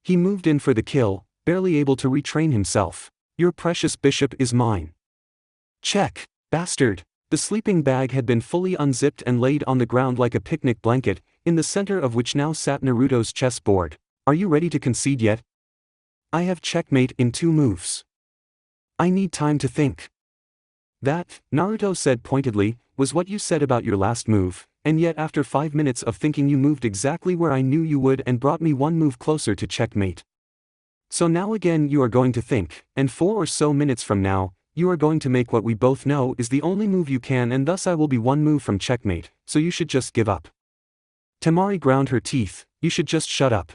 He moved in for the kill, barely able to retrain himself. Your precious bishop is mine. Check, bastard. The sleeping bag had been fully unzipped and laid on the ground like a picnic blanket, in the center of which now sat Naruto's chessboard. Are you ready to concede yet? I have checkmate in 2 moves. I need time to think. That, Naruto said pointedly, was what you said about your last move, and yet after 5 minutes of thinking you moved exactly where I knew you would and brought me 1 move closer to checkmate. So now again you are going to think, and 4 or so minutes from now, you are going to make what we both know is the only move you can, and thus I will be 1 move from checkmate, so you should just give up. Temari ground her teeth, you should just shut up.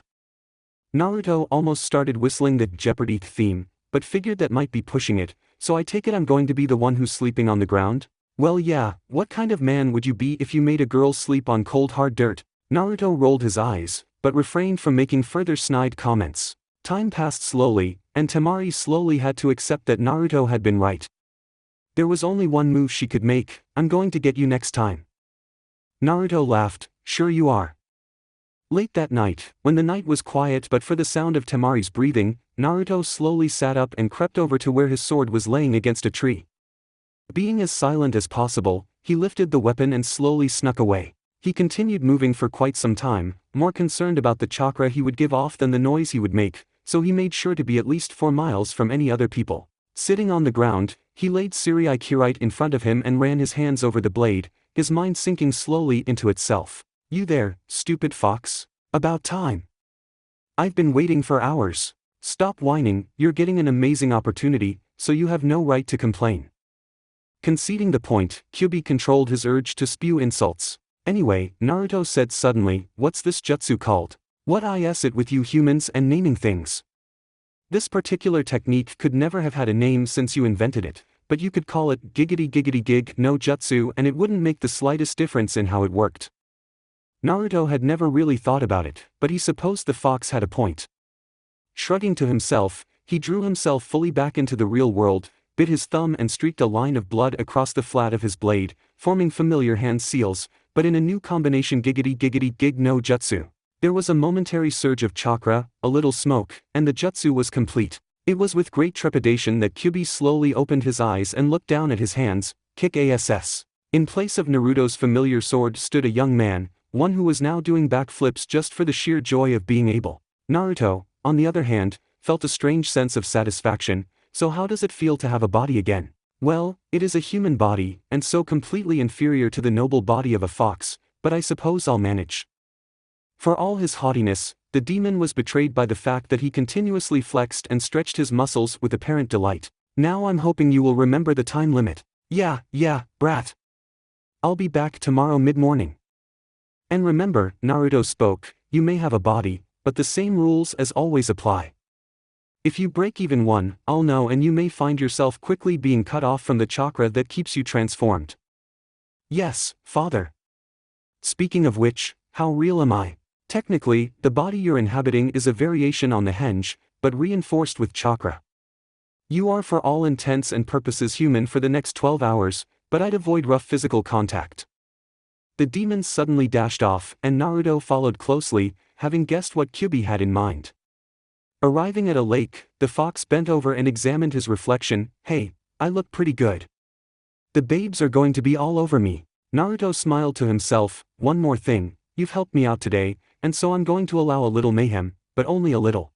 Naruto almost started whistling the Jeopardy theme, but figured that might be pushing it, so I take it I'm going to be the one who's sleeping on the ground? Well yeah, what kind of man would you be if you made a girl sleep on cold hard dirt? Naruto rolled his eyes, but refrained from making further snide comments. Time passed slowly, and Temari slowly had to accept that Naruto had been right. There was only 1 move she could make, I'm going to get you next time. Naruto laughed, sure you are. Late that night, when the night was quiet but for the sound of Temari's breathing, Naruto slowly sat up and crept over to where his sword was laying against a tree. Being as silent as possible, he lifted the weapon and slowly snuck away. He continued moving for quite some time, more concerned about the chakra he would give off than the noise he would make, so he made sure to be at least 4 miles from any other people. Sitting on the ground, he laid Siri Kirite in front of him and ran his hands over the blade, his mind sinking slowly into itself. You there, stupid fox? About time. I've been waiting for hours. Stop whining, you're getting an amazing opportunity, so you have no right to complain. Conceding the point, Kyubi controlled his urge to spew insults. Anyway, Naruto said suddenly, what's this jutsu called? What is it with you humans and naming things? This particular technique could never have had a name since you invented it, but you could call it giggity giggity gig no jutsu and it wouldn't make the slightest difference in how it worked. Naruto had never really thought about it, but he supposed the fox had a point. Shrugging to himself, he drew himself fully back into the real world, bit his thumb and streaked a line of blood across the flat of his blade, forming familiar hand seals, but in a new combination giggity giggity gig no jutsu. There was a momentary surge of chakra, a little smoke, and the jutsu was complete. It was with great trepidation that Kyubi slowly opened his eyes and looked down at his hands, kick ass. In place of Naruto's familiar sword stood a young man, one who was now doing backflips just for the sheer joy of being able. Naruto, on the other hand, felt a strange sense of satisfaction. So how does it feel to have a body again? Well, it is a human body, and so completely inferior to the noble body of a fox, but I suppose I'll manage. For all his haughtiness, the demon was betrayed by the fact that he continuously flexed and stretched his muscles with apparent delight. Now I'm hoping you will remember the time limit. Yeah, brat. I'll be back tomorrow mid-morning. And remember, Naruto spoke, you may have a body, but the same rules as always apply. If you break even one, I'll know and you may find yourself quickly being cut off from the chakra that keeps you transformed. Yes, father. Speaking of which, how real am I? Technically, the body you're inhabiting is a variation on the henge, but reinforced with chakra. You are for all intents and purposes human for the next 12 hours, but I'd avoid rough physical contact. The demons suddenly dashed off, and Naruto followed closely, having guessed what Kyuubi had in mind. Arriving at a lake, the fox bent over and examined his reflection. Hey, I look pretty good. The babes are going to be all over me. Naruto smiled to himself. One more thing, you've helped me out today, and so I'm going to allow a little mayhem, but only a little.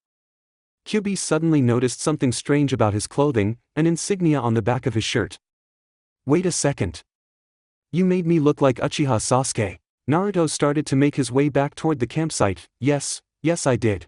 Kyuubi suddenly noticed something strange about his clothing, an insignia on the back of his shirt. Wait a second. You made me look like Uchiha Sasuke. Naruto started to make his way back toward the campsite. Yes I did.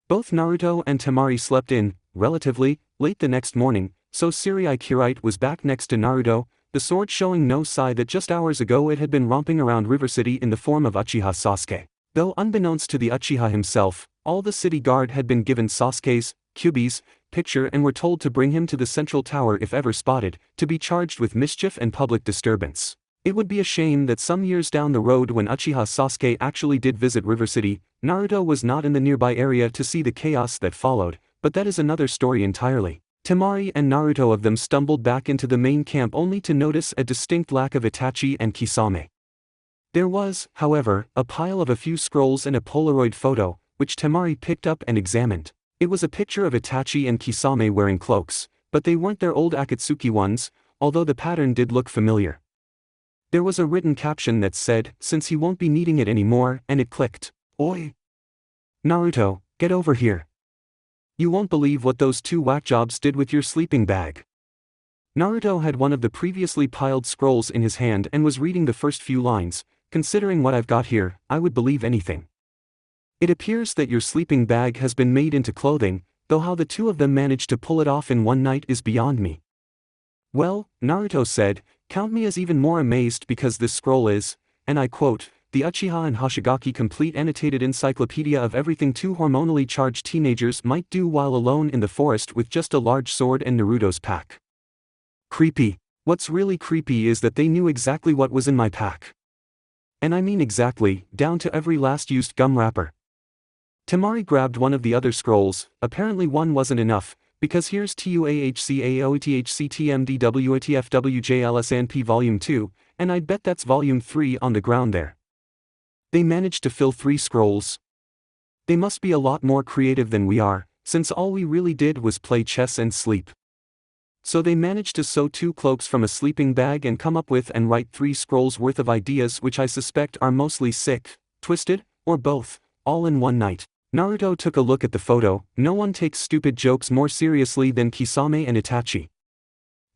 Both Naruto and Temari slept in, relatively, late the next morning, so Siri Kirite was back next to Naruto, the sword showing no sign that just hours ago it had been romping around Rivercity in the form of Uchiha Sasuke. Though unbeknownst to the Uchiha himself, all the city guard had been given Sasuke's, Kyuubi's, picture and were told to bring him to the central tower if ever spotted, to be charged with mischief and public disturbance. It would be a shame that some years down the road when Uchiha Sasuke actually did visit Rivercity, Naruto was not in the nearby area to see the chaos that followed, but that is another story entirely. Temari and Naruto of them stumbled back into the main camp only to notice a distinct lack of Itachi and Kisame. There was, however, a pile of a few scrolls and a Polaroid photo, which Temari picked up and examined. It was a picture of Itachi and Kisame wearing cloaks, but they weren't their old Akatsuki ones, although the pattern did look familiar. There was a written caption that said, since he won't be needing it anymore, and it clicked. Oi! Naruto, get over here. You won't believe what those two whack jobs did with your sleeping bag. Naruto had one of the previously piled scrolls in his hand and was reading the first few lines. Considering what I've got here, I would believe anything. It appears that your sleeping bag has been made into clothing, though how the two of them managed to pull it off in one night is beyond me. Well, Naruto said, count me as even more amazed because this scroll is, and I quote, the Uchiha and Hoshigaki complete annotated encyclopedia of everything two hormonally charged teenagers might do while alone in the forest with just a large sword and Naruto's pack. Creepy. What's really creepy is that they knew exactly what was in my pack. And I mean exactly, down to every last used gum wrapper. Temari grabbed one of the other scrolls. Apparently one wasn't enough, because here's TUAHCAOETHCTMDWATFWJLSNP Volume 2, and I'd bet that's Volume 3 on the ground there. They managed to fill 3 scrolls. They must be a lot more creative than we are, since all we really did was play chess and sleep. So they managed to sew 2 cloaks from a sleeping bag and come up with and write 3 scrolls worth of ideas which I suspect are mostly sick, twisted, or both, all in one night. Naruto took a look at the photo. No one takes stupid jokes more seriously than Kisame and Itachi.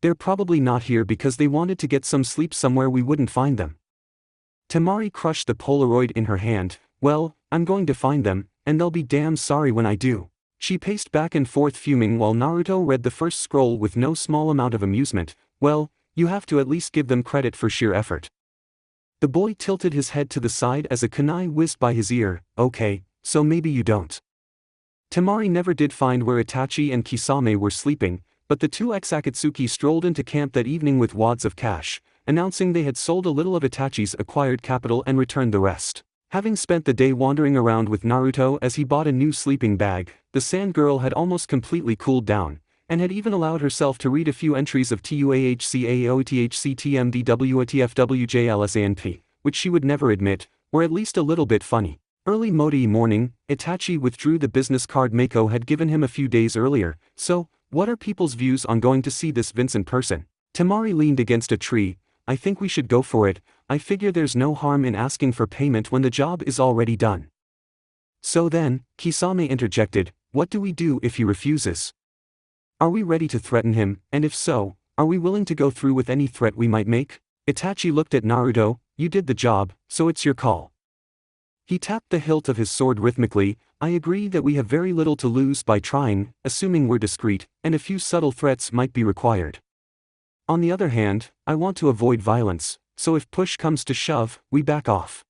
They're probably not here because they wanted to get some sleep somewhere we wouldn't find them. Temari crushed the Polaroid in her hand. Well, I'm going to find them, and they'll be damn sorry when I do. She paced back and forth fuming while Naruto read the first scroll with no small amount of amusement. Well, you have to at least give them credit for sheer effort. The boy tilted his head to the side as a kunai whizzed by his ear. Okay, so maybe you don't. Temari never did find where Itachi and Kisame were sleeping, but the two ex-Akatsuki strolled into camp that evening with wads of cash, announcing they had sold a little of Itachi's acquired capital and returned the rest. Having spent the day wandering around with Naruto as he bought a new sleeping bag, the sand girl had almost completely cooled down, and had even allowed herself to read a few entries of TUAHCAOETHCTMDWATFWJLSANP, which she would never admit, were at least a little bit funny. Early Modi morning, Itachi withdrew the business card Mako had given him a few days earlier. So, what are people's views on going to see this Vincent person? Temari leaned against a tree. I think we should go for it. I figure there's no harm in asking for payment when the job is already done. So then, Kisame interjected, what do we do if he refuses? Are we ready to threaten him, and if so, are we willing to go through with any threat we might make? Itachi looked at Naruto. You did the job, so it's your call. He tapped the hilt of his sword rhythmically. I agree that we have very little to lose by trying, assuming we're discreet, and a few subtle threats might be required. On the other hand, I want to avoid violence, so if push comes to shove, we back off.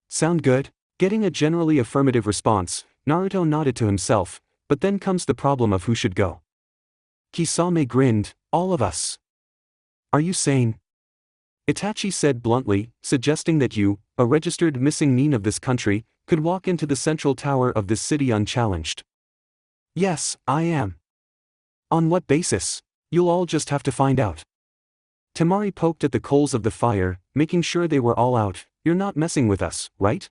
Sound good? Getting a generally affirmative response, Naruto nodded to himself, but then comes the problem of who should go. Kisame grinned, all of us. Are you sane? Itachi said bluntly, suggesting that you, a registered missing nin of this country, could walk into the central tower of this city unchallenged. Yes, I am. On what basis? You'll all just have to find out. Temari poked at the coals of the fire, making sure they were all out. You're not messing with us, right?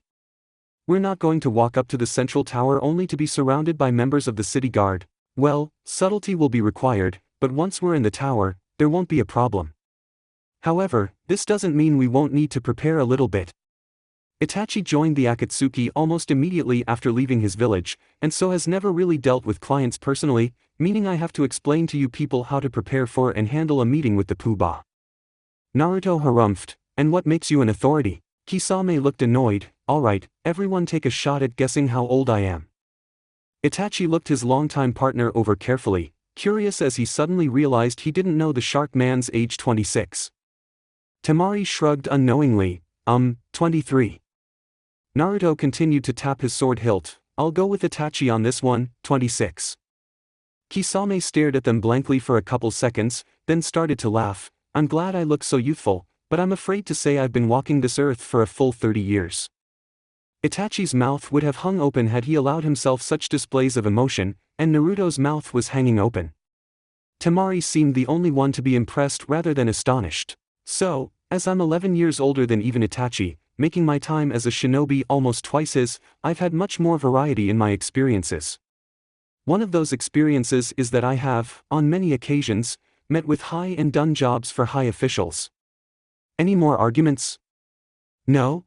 We're not going to walk up to the central tower only to be surrounded by members of the city guard. Well, subtlety will be required, but once we're in the tower, there won't be a problem. However, this doesn't mean we won't need to prepare a little bit. Itachi joined the Akatsuki almost immediately after leaving his village, and so has never really dealt with clients personally, meaning I have to explain to you people how to prepare for and handle a meeting with the poobah. Naruto harumphed, and what makes you an authority? Kisame looked annoyed. Alright, everyone take a shot at guessing how old I am. Itachi looked his longtime partner over carefully, curious as he suddenly realized he didn't know the shark man's age 26. Temari shrugged unknowingly, 23. Naruto continued to tap his sword hilt. I'll go with Itachi on this one, 26. Kisame stared at them blankly for a couple seconds, then started to laugh. I'm glad I look so youthful, but I'm afraid to say I've been walking this earth for a full 30 years. Itachi's mouth would have hung open had he allowed himself such displays of emotion, and Naruto's mouth was hanging open. Temari seemed the only one to be impressed rather than astonished. So, as I'm 11 years older than even Itachi, making my time as a shinobi almost twice his, I've had much more variety in my experiences. One of those experiences is that I have, on many occasions, met with high and done jobs for high officials. Any more arguments? No?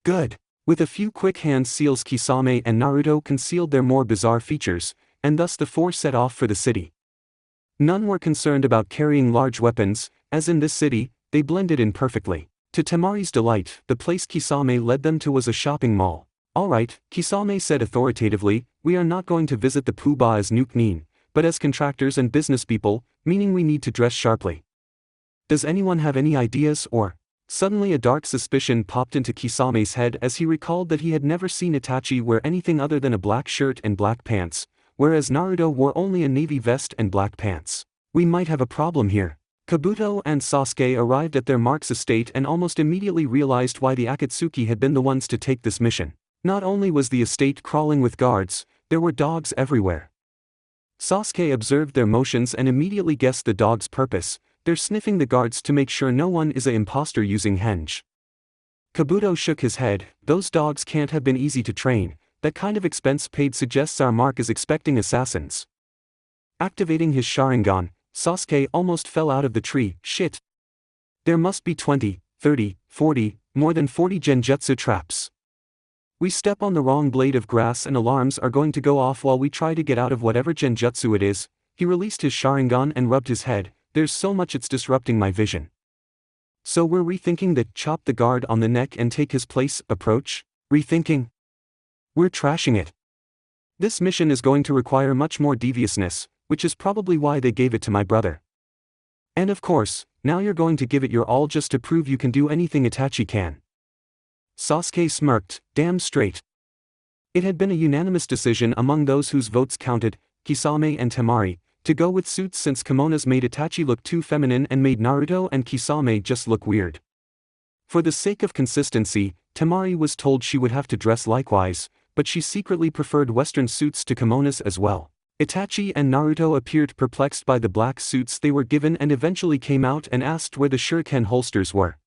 Good. With a few quick hand seals, Kisame and Naruto concealed their more bizarre features, and thus the four set off for the city. None were concerned about carrying large weapons, as in this city, they blended in perfectly. To Temari's delight, the place Kisame led them to was a shopping mall. Alright, Kisame said authoritatively, we are not going to visit the poobah as Nuke Nin, but as contractors and business people, meaning we need to dress sharply. Does anyone have any ideas or? Suddenly a dark suspicion popped into Kisame's head as he recalled that he had never seen Itachi wear anything other than a black shirt and black pants, whereas Naruto wore only a navy vest and black pants. We might have a problem here. Kabuto and Sasuke arrived at their Mark's estate and almost immediately realized why the Akatsuki had been the ones to take this mission. Not only was the estate crawling with guards, there were dogs everywhere. Sasuke observed their motions and immediately guessed the dogs' purpose. They're sniffing the guards to make sure no one is an imposter using henge. Kabuto shook his head. Those dogs can't have been easy to train. That kind of expense paid suggests our Mark is expecting assassins. Activating his Sharingan, Sasuke almost fell out of the tree. Shit. There must be 20, 30, 40, more than 40 genjutsu traps. We step on the wrong blade of grass and alarms are going to go off while we try to get out of whatever genjutsu it is. He released his Sharingan and rubbed his head. There's so much it's disrupting my vision. So we're rethinking the chop the guard on the neck and take his place approach? Rethinking? We're trashing it. This mission is going to require much more deviousness, which is probably why they gave it to my brother. And of course, now you're going to give it your all just to prove you can do anything Itachi can. Sasuke smirked, damn straight. It had been a unanimous decision among those whose votes counted, Kisame and Temari, to go with suits since kimonos made Itachi look too feminine and made Naruto and Kisame just look weird. For the sake of consistency, Temari was told she would have to dress likewise, but she secretly preferred Western suits to kimonos as well. Itachi and Naruto appeared perplexed by the black suits they were given and eventually came out and asked where the shuriken holsters were.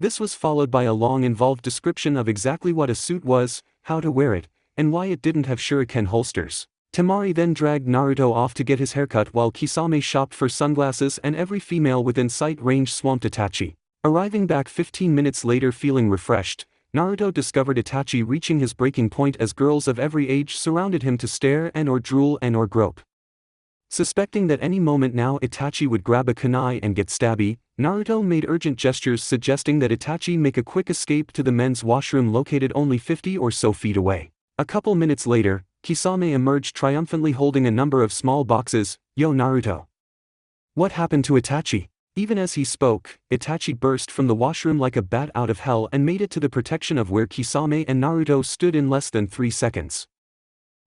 This was followed by a long involved description of exactly what a suit was, how to wear it, and why it didn't have shuriken holsters. Temari then dragged Naruto off to get his haircut while Kisame shopped for sunglasses and every female within sight range swamped Itachi. Arriving back 15 minutes later feeling refreshed, Naruto discovered Itachi reaching his breaking point as girls of every age surrounded him to stare and or drool and or grope. Suspecting that any moment now Itachi would grab a kunai and get stabby, Naruto made urgent gestures suggesting that Itachi make a quick escape to the men's washroom located only 50 or so feet away. A couple minutes later, Kisame emerged triumphantly holding a number of small boxes. Yo Naruto. What happened to Itachi? Even as he spoke, Itachi burst from the washroom like a bat out of hell and made it to the protection of where Kisame and Naruto stood in less than 3 seconds.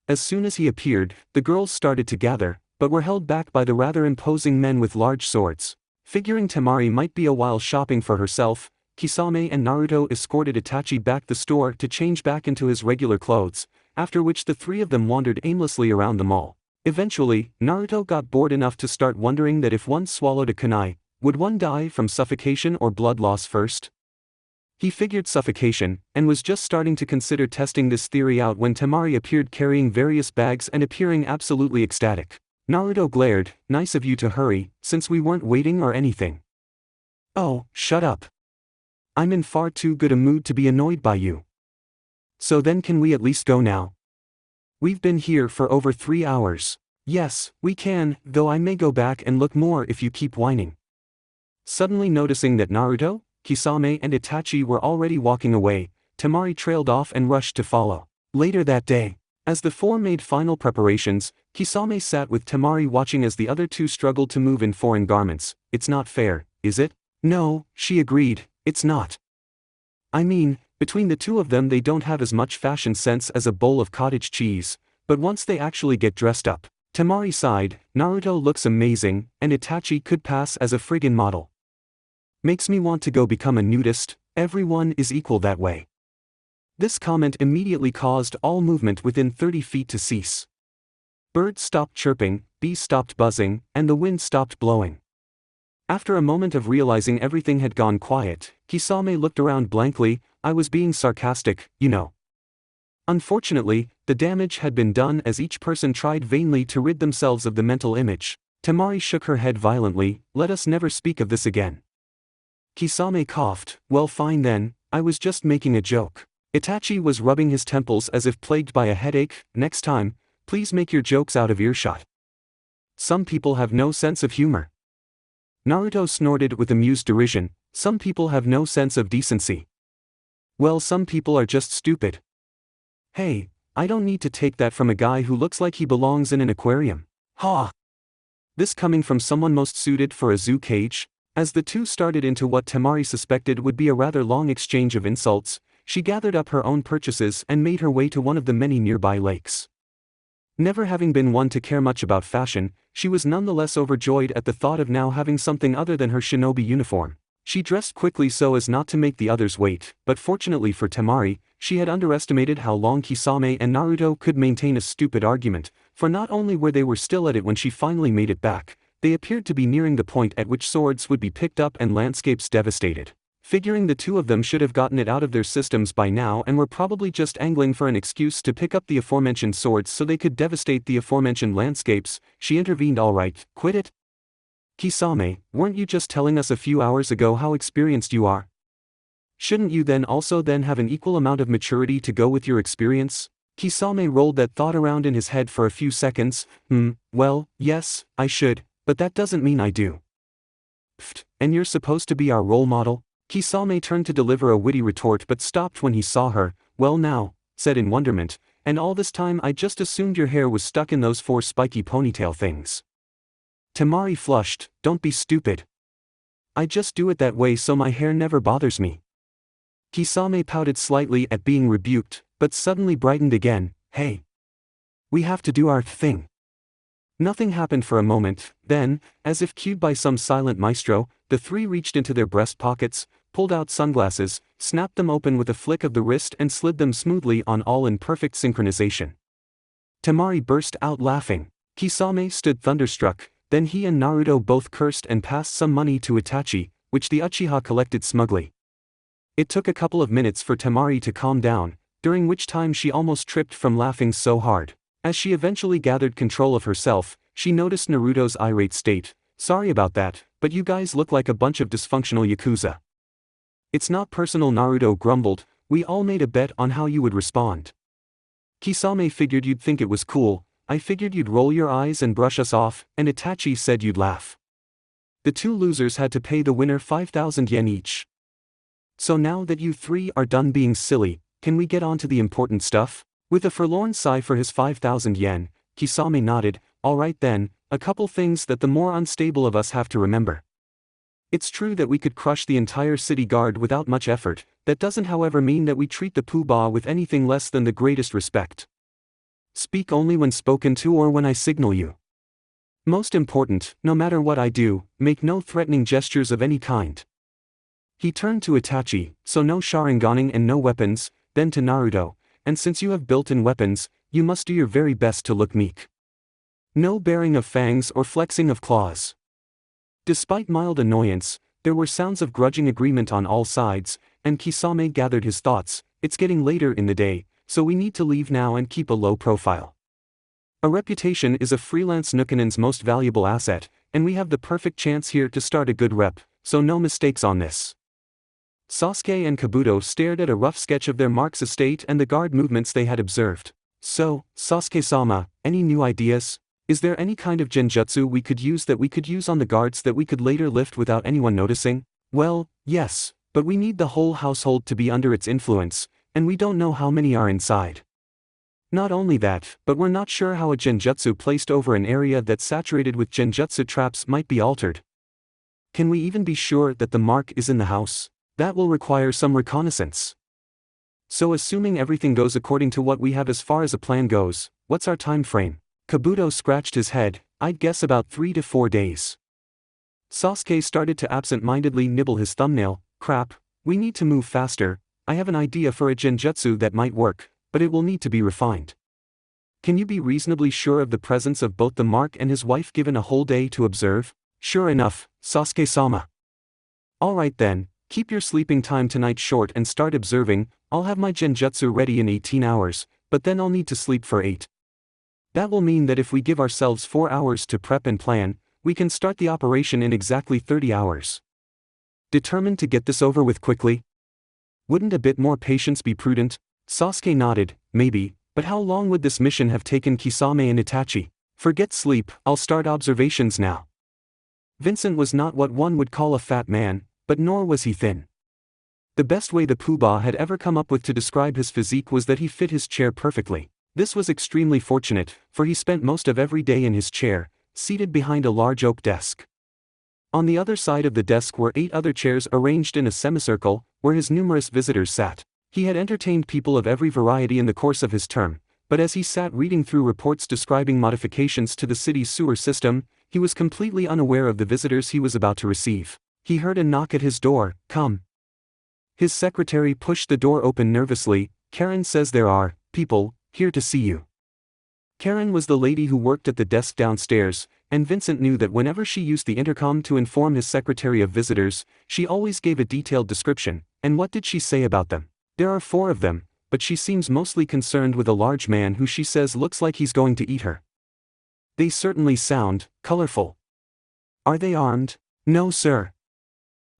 As soon as he appeared, the girls started to gather, but were held back by the rather imposing men with large swords. Figuring Temari might be a while shopping for herself, Kisame and Naruto escorted Itachi back the store to change back into his regular clothes, after which the three of them wandered aimlessly around the mall. Eventually, Naruto got bored enough to start wondering that if one swallowed a kunai, would one die from suffocation or blood loss first? He figured suffocation, and was just starting to consider testing this theory out when Temari appeared carrying various bags and appearing absolutely ecstatic. Naruto glared, "Nice of you to hurry, since we weren't waiting or anything." "Oh, shut up. I'm in far too good a mood to be annoyed by you. So then can we at least go now? We've been here for over 3 hours. Yes, we can, though I may go back and look more if you keep whining." Suddenly noticing that Naruto, Kisame and Itachi were already walking away, Temari trailed off and rushed to follow. Later that day, as the four made final preparations, Kisame sat with Temari watching as the other two struggled to move in foreign garments. "It's not fair, is it?" "No," she agreed, "it's not. I mean, between the two of them they don't have as much fashion sense as a bowl of cottage cheese, but once they actually get dressed up." Temari sighed, "Naruto looks amazing, and Itachi could pass as a friggin' model. Makes me want to go become a nudist. Everyone is equal that way." This comment immediately caused all movement within 30 feet to cease. Birds stopped chirping, bees stopped buzzing, and the wind stopped blowing. After a moment of realizing everything had gone quiet, Kisame looked around blankly. "I was being sarcastic, you know." Unfortunately, the damage had been done as each person tried vainly to rid themselves of the mental image. Temari shook her head violently. "Let us never speak of this again." Kisame coughed. "Well, fine then, I was just making a joke." Itachi was rubbing his temples as if plagued by a headache. "Next time, please make your jokes out of earshot. Some people have no sense of humor." Naruto snorted with amused derision. "Some people have no sense of decency. Well, some people are just stupid." "Hey, I don't need to take that from a guy who looks like he belongs in an aquarium." "Ha!" This coming from someone most suited for a zoo cage? As the two started into what Temari suspected would be a rather long exchange of insults, she gathered up her own purchases and made her way to one of the many nearby lakes. Never having been one to care much about fashion, she was nonetheless overjoyed at the thought of now having something other than her shinobi uniform. She dressed quickly so as not to make the others wait, but fortunately for Temari, she had underestimated how long Kisame and Naruto could maintain a stupid argument, for not only were they still at it when she finally made it back, they appeared to be nearing the point at which swords would be picked up and landscapes devastated. Figuring the two of them should have gotten it out of their systems by now and were probably just angling for an excuse to pick up the aforementioned swords so they could devastate the aforementioned landscapes, she intervened. "All right, quit it. Kisame, weren't you just telling us a few hours ago how experienced you are? Shouldn't you then also have an equal amount of maturity to go with your experience?" Kisame rolled that thought around in his head for a few seconds. Well, yes, I should, but that doesn't mean I do." "Pfft, and you're supposed to be our role model?" Kisame turned to deliver a witty retort but stopped when he saw her. "Well now," said in wonderment, "and all this time I just assumed your hair was stuck in those 4 spiky ponytail things." Temari flushed. "Don't be stupid. I just do it that way so my hair never bothers me." Kisame pouted slightly at being rebuked, but suddenly brightened again. "Hey, we have to do our thing." Nothing happened for a moment, then, as if cued by some silent maestro, the three reached into their breast pockets, pulled out sunglasses, snapped them open with a flick of the wrist and slid them smoothly on, all in perfect synchronization. Temari burst out laughing. Kisame stood thunderstruck, then he and Naruto both cursed and passed some money to Itachi, which the Uchiha collected smugly. It took a couple of minutes for Temari to calm down, during which time she almost tripped from laughing so hard. As she eventually gathered control of herself, she noticed Naruto's irate state. "Sorry about that, but you guys look like a bunch of dysfunctional yakuza." "It's not personal," Naruto grumbled, "we all made a bet on how you would respond. Kisame figured you'd think it was cool, I figured you'd roll your eyes and brush us off, and Itachi said you'd laugh. The two losers had to pay the winner 5,000 yen each. So now that you three are done being silly, can we get on to the important stuff?" With a forlorn sigh for his 5,000 yen, Kisame nodded. "All right then, a couple things that the more unstable of us have to remember. It's true that we could crush the entire city guard without much effort, that doesn't however mean that we treat the poobah with anything less than the greatest respect. Speak only when spoken to or when I signal you. Most important, no matter what I do, make no threatening gestures of any kind. He turned to Itachi, so no Sharinganing and no weapons, then to Naruto, and since you have built-in weapons, you must do your very best to look meek. No baring of fangs or flexing of claws. Despite mild annoyance, there were sounds of grudging agreement on all sides, and Kisame gathered his thoughts. It's getting later in the day, so we need to leave now and keep a low profile. A reputation is a freelance Nukanin's most valuable asset, and we have the perfect chance here to start a good rep, so no mistakes on this. Sasuke and Kabuto stared at a rough sketch of their Mark's estate and the guard movements they had observed. So, Sasuke-sama, any new ideas? Is there any kind of genjutsu we could use on the guards that we could later lift without anyone noticing? Well, yes, but we need the whole household to be under its influence, and we don't know how many are inside. Not only that, but we're not sure how a genjutsu placed over an area that's saturated with genjutsu traps might be altered. Can we even be sure that the mark is in the house? That will require some reconnaissance. So assuming everything goes according to what we have as far as a plan goes, what's our time frame? Kabuto scratched his head. I'd guess about 3 to 4 days. Sasuke started to absent-mindedly nibble his thumbnail. Crap, we need to move faster. I have an idea for a genjutsu that might work, but it will need to be refined. Can you be reasonably sure of the presence of both the mark and his wife given a whole day to observe? Sure enough, Sasuke-sama. Alright then, keep your sleeping time tonight short and start observing. I'll have my genjutsu ready in 18 hours, but then I'll need to sleep for 8. That will mean that if we give ourselves 4 hours to prep and plan, we can start the operation in exactly 30 hours. Determined to get this over with quickly? Wouldn't a bit more patience be prudent? Sasuke nodded. Maybe, but how long would this mission have taken Kisame and Itachi? Forget sleep, I'll start observations now. Vincent was not what one would call a fat man, but nor was he thin. The best way the poobah had ever come up with to describe his physique was that he fit his chair perfectly. This was extremely fortunate, for he spent most of every day in his chair, seated behind a large oak desk. On the other side of the desk were 8 other chairs arranged in a semicircle, where his numerous visitors sat. He had entertained people of every variety in the course of his term, but as he sat reading through reports describing modifications to the city's sewer system, he was completely unaware of the visitors he was about to receive. He heard a knock at his door. Come. His secretary pushed the door open nervously. Karen says there are people here to see you. Karen was the lady who worked at the desk downstairs, and Vincent knew that whenever she used the intercom to inform his secretary of visitors, she always gave a detailed description. And what did she say about them? There are 4 of them, but she seems mostly concerned with a large man who she says looks like he's going to eat her. They certainly sound colorful. Are they armed? No, sir.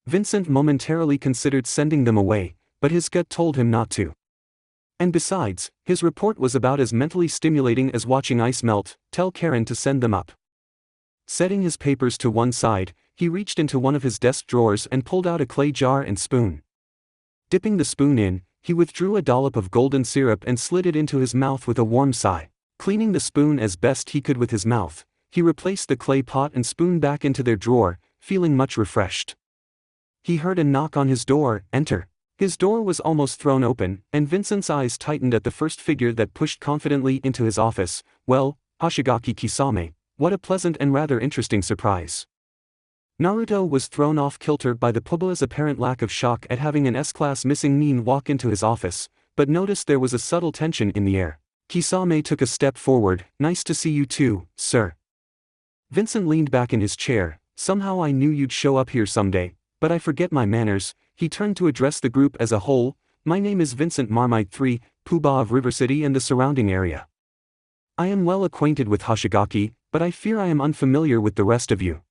Vincent momentarily considered sending them away, but his gut told him not to. And besides, his report was about as mentally stimulating as watching ice melt. Tell Karen to send them up. Setting his papers to one side, he reached into one of his desk drawers and pulled out a clay jar and spoon. Dipping the spoon in, he withdrew a dollop of golden syrup and slid it into his mouth with a warm sigh. Cleaning the spoon as best he could with his mouth, he replaced the clay pot and spoon back into their drawer, feeling much refreshed. He heard a knock on his door. Enter. His door was almost thrown open, and Vincent's eyes tightened at the first figure that pushed confidently into his office. Well, Hoshigaki Kisame, what a pleasant and rather interesting surprise. Naruto was thrown off kilter by the poobah's apparent lack of shock at having an S-class missing nin walk into his office, but noticed there was a subtle tension in the air. Kisame took a step forward. Nice to see you too, sir. Vincent leaned back in his chair. Somehow I knew you'd show up here someday, but I forget my manners. He turned to address the group as a whole. My name is Vincent Marmite III, Poobah of Rivercity and the surrounding area. I am well acquainted with Hoshigaki, but I fear I am unfamiliar with the rest of you.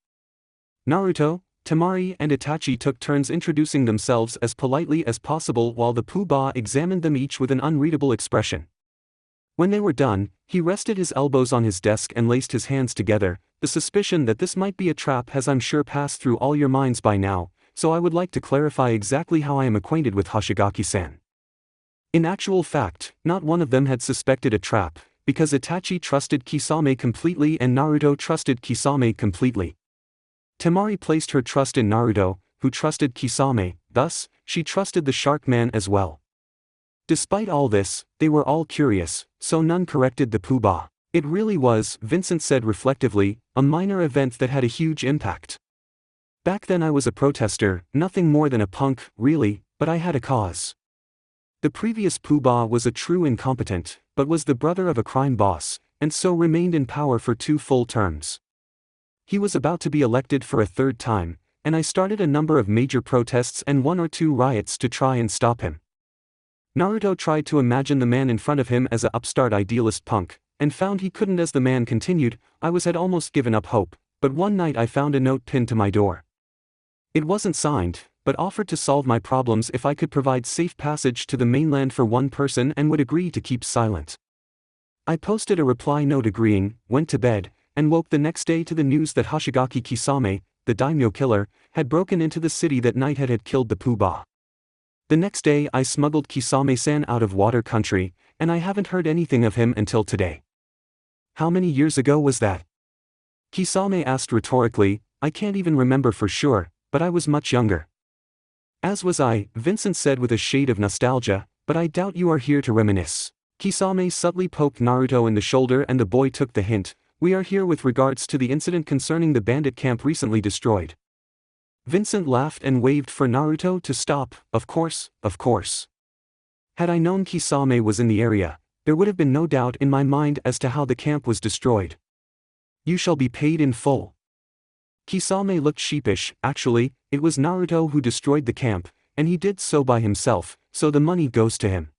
Naruto, Temari and Itachi took turns introducing themselves as politely as possible while the Poobah examined them each with an unreadable expression. When they were done, he rested his elbows on his desk and laced his hands together. The suspicion that this might be a trap has I'm sure passed through all your minds by now, so I would like to clarify exactly how I am acquainted with Hoshigaki-san. In actual fact, not one of them had suspected a trap, because Itachi trusted Kisame completely and Naruto trusted Kisame completely. Temari placed her trust in Naruto, who trusted Kisame, thus, she trusted the Shark Man as well. Despite all this, they were all curious, so none corrected the poobah. It really was, Vincent said reflectively, a minor event that had a huge impact. Back then I was a protester, nothing more than a punk, really, but I had a cause. The previous poobah was a true incompetent, but was the brother of a crime boss, and so remained in power for 2 full terms. He was about to be elected for a 3rd time, and I started a number of major protests and 1 or 2 riots to try and stop him. Naruto tried to imagine the man in front of him as a upstart idealist punk, and found he couldn't. As the man continued, I had almost given up hope, but one night I found a note pinned to my door. It wasn't signed, but offered to solve my problems if I could provide safe passage to the mainland for one person and would agree to keep silent. I posted a reply note agreeing, went to bed, and woke the next day to the news that Hoshigaki Kisame, the daimyo killer, had broken into the city that night and had killed the poobah. The next day I smuggled Kisame-san out of Water Country, and I haven't heard anything of him until today. How many years ago was that? Kisame asked rhetorically. I can't even remember for sure, but I was much younger. As was I, Vincent said with a shade of nostalgia, but I doubt you are here to reminisce. Kisame subtly poked Naruto in the shoulder and the boy took the hint. We are here with regards to the incident concerning the bandit camp recently destroyed. Vincent laughed and waved for Naruto to stop. Of course, of course. Had I known Kisame was in the area, there would have been no doubt in my mind as to how the camp was destroyed. You shall be paid in full. Kisame looked sheepish. Actually, it was Naruto who destroyed the camp, and he did so by himself, so the money goes to him.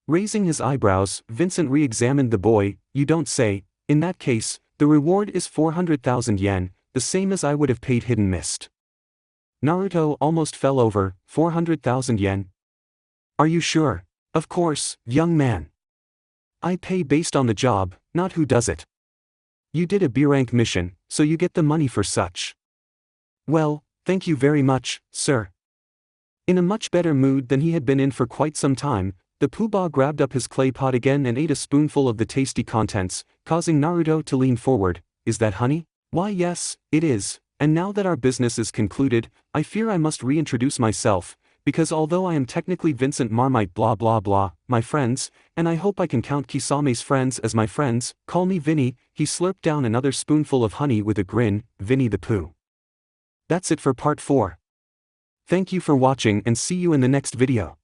Raising his eyebrows, Vincent re-examined the boy. You don't say. In that case, the reward is 400,000 yen, the same as I would have paid Hidden Mist. Naruto almost fell over. 400,000 yen? Are you sure? Of course, young man. I pay based on the job, not who does it. You did a B-rank mission, so you get the money for such. Well, thank you very much, sir. In a much better mood than he had been in for quite some time, the poobah grabbed up his clay pot again and ate a spoonful of the tasty contents, causing Naruto to lean forward. Is that honey? Why yes, it is, and now that our business is concluded, I fear I must reintroduce myself, because although I am technically Vincent Marmite blah blah blah, my friends, and I hope I can count Kisame's friends as my friends, call me Vinny. He slurped down another spoonful of honey with a grin. Vinny the Pooh. That's it for part 4. Thank you for watching and see you in the next video.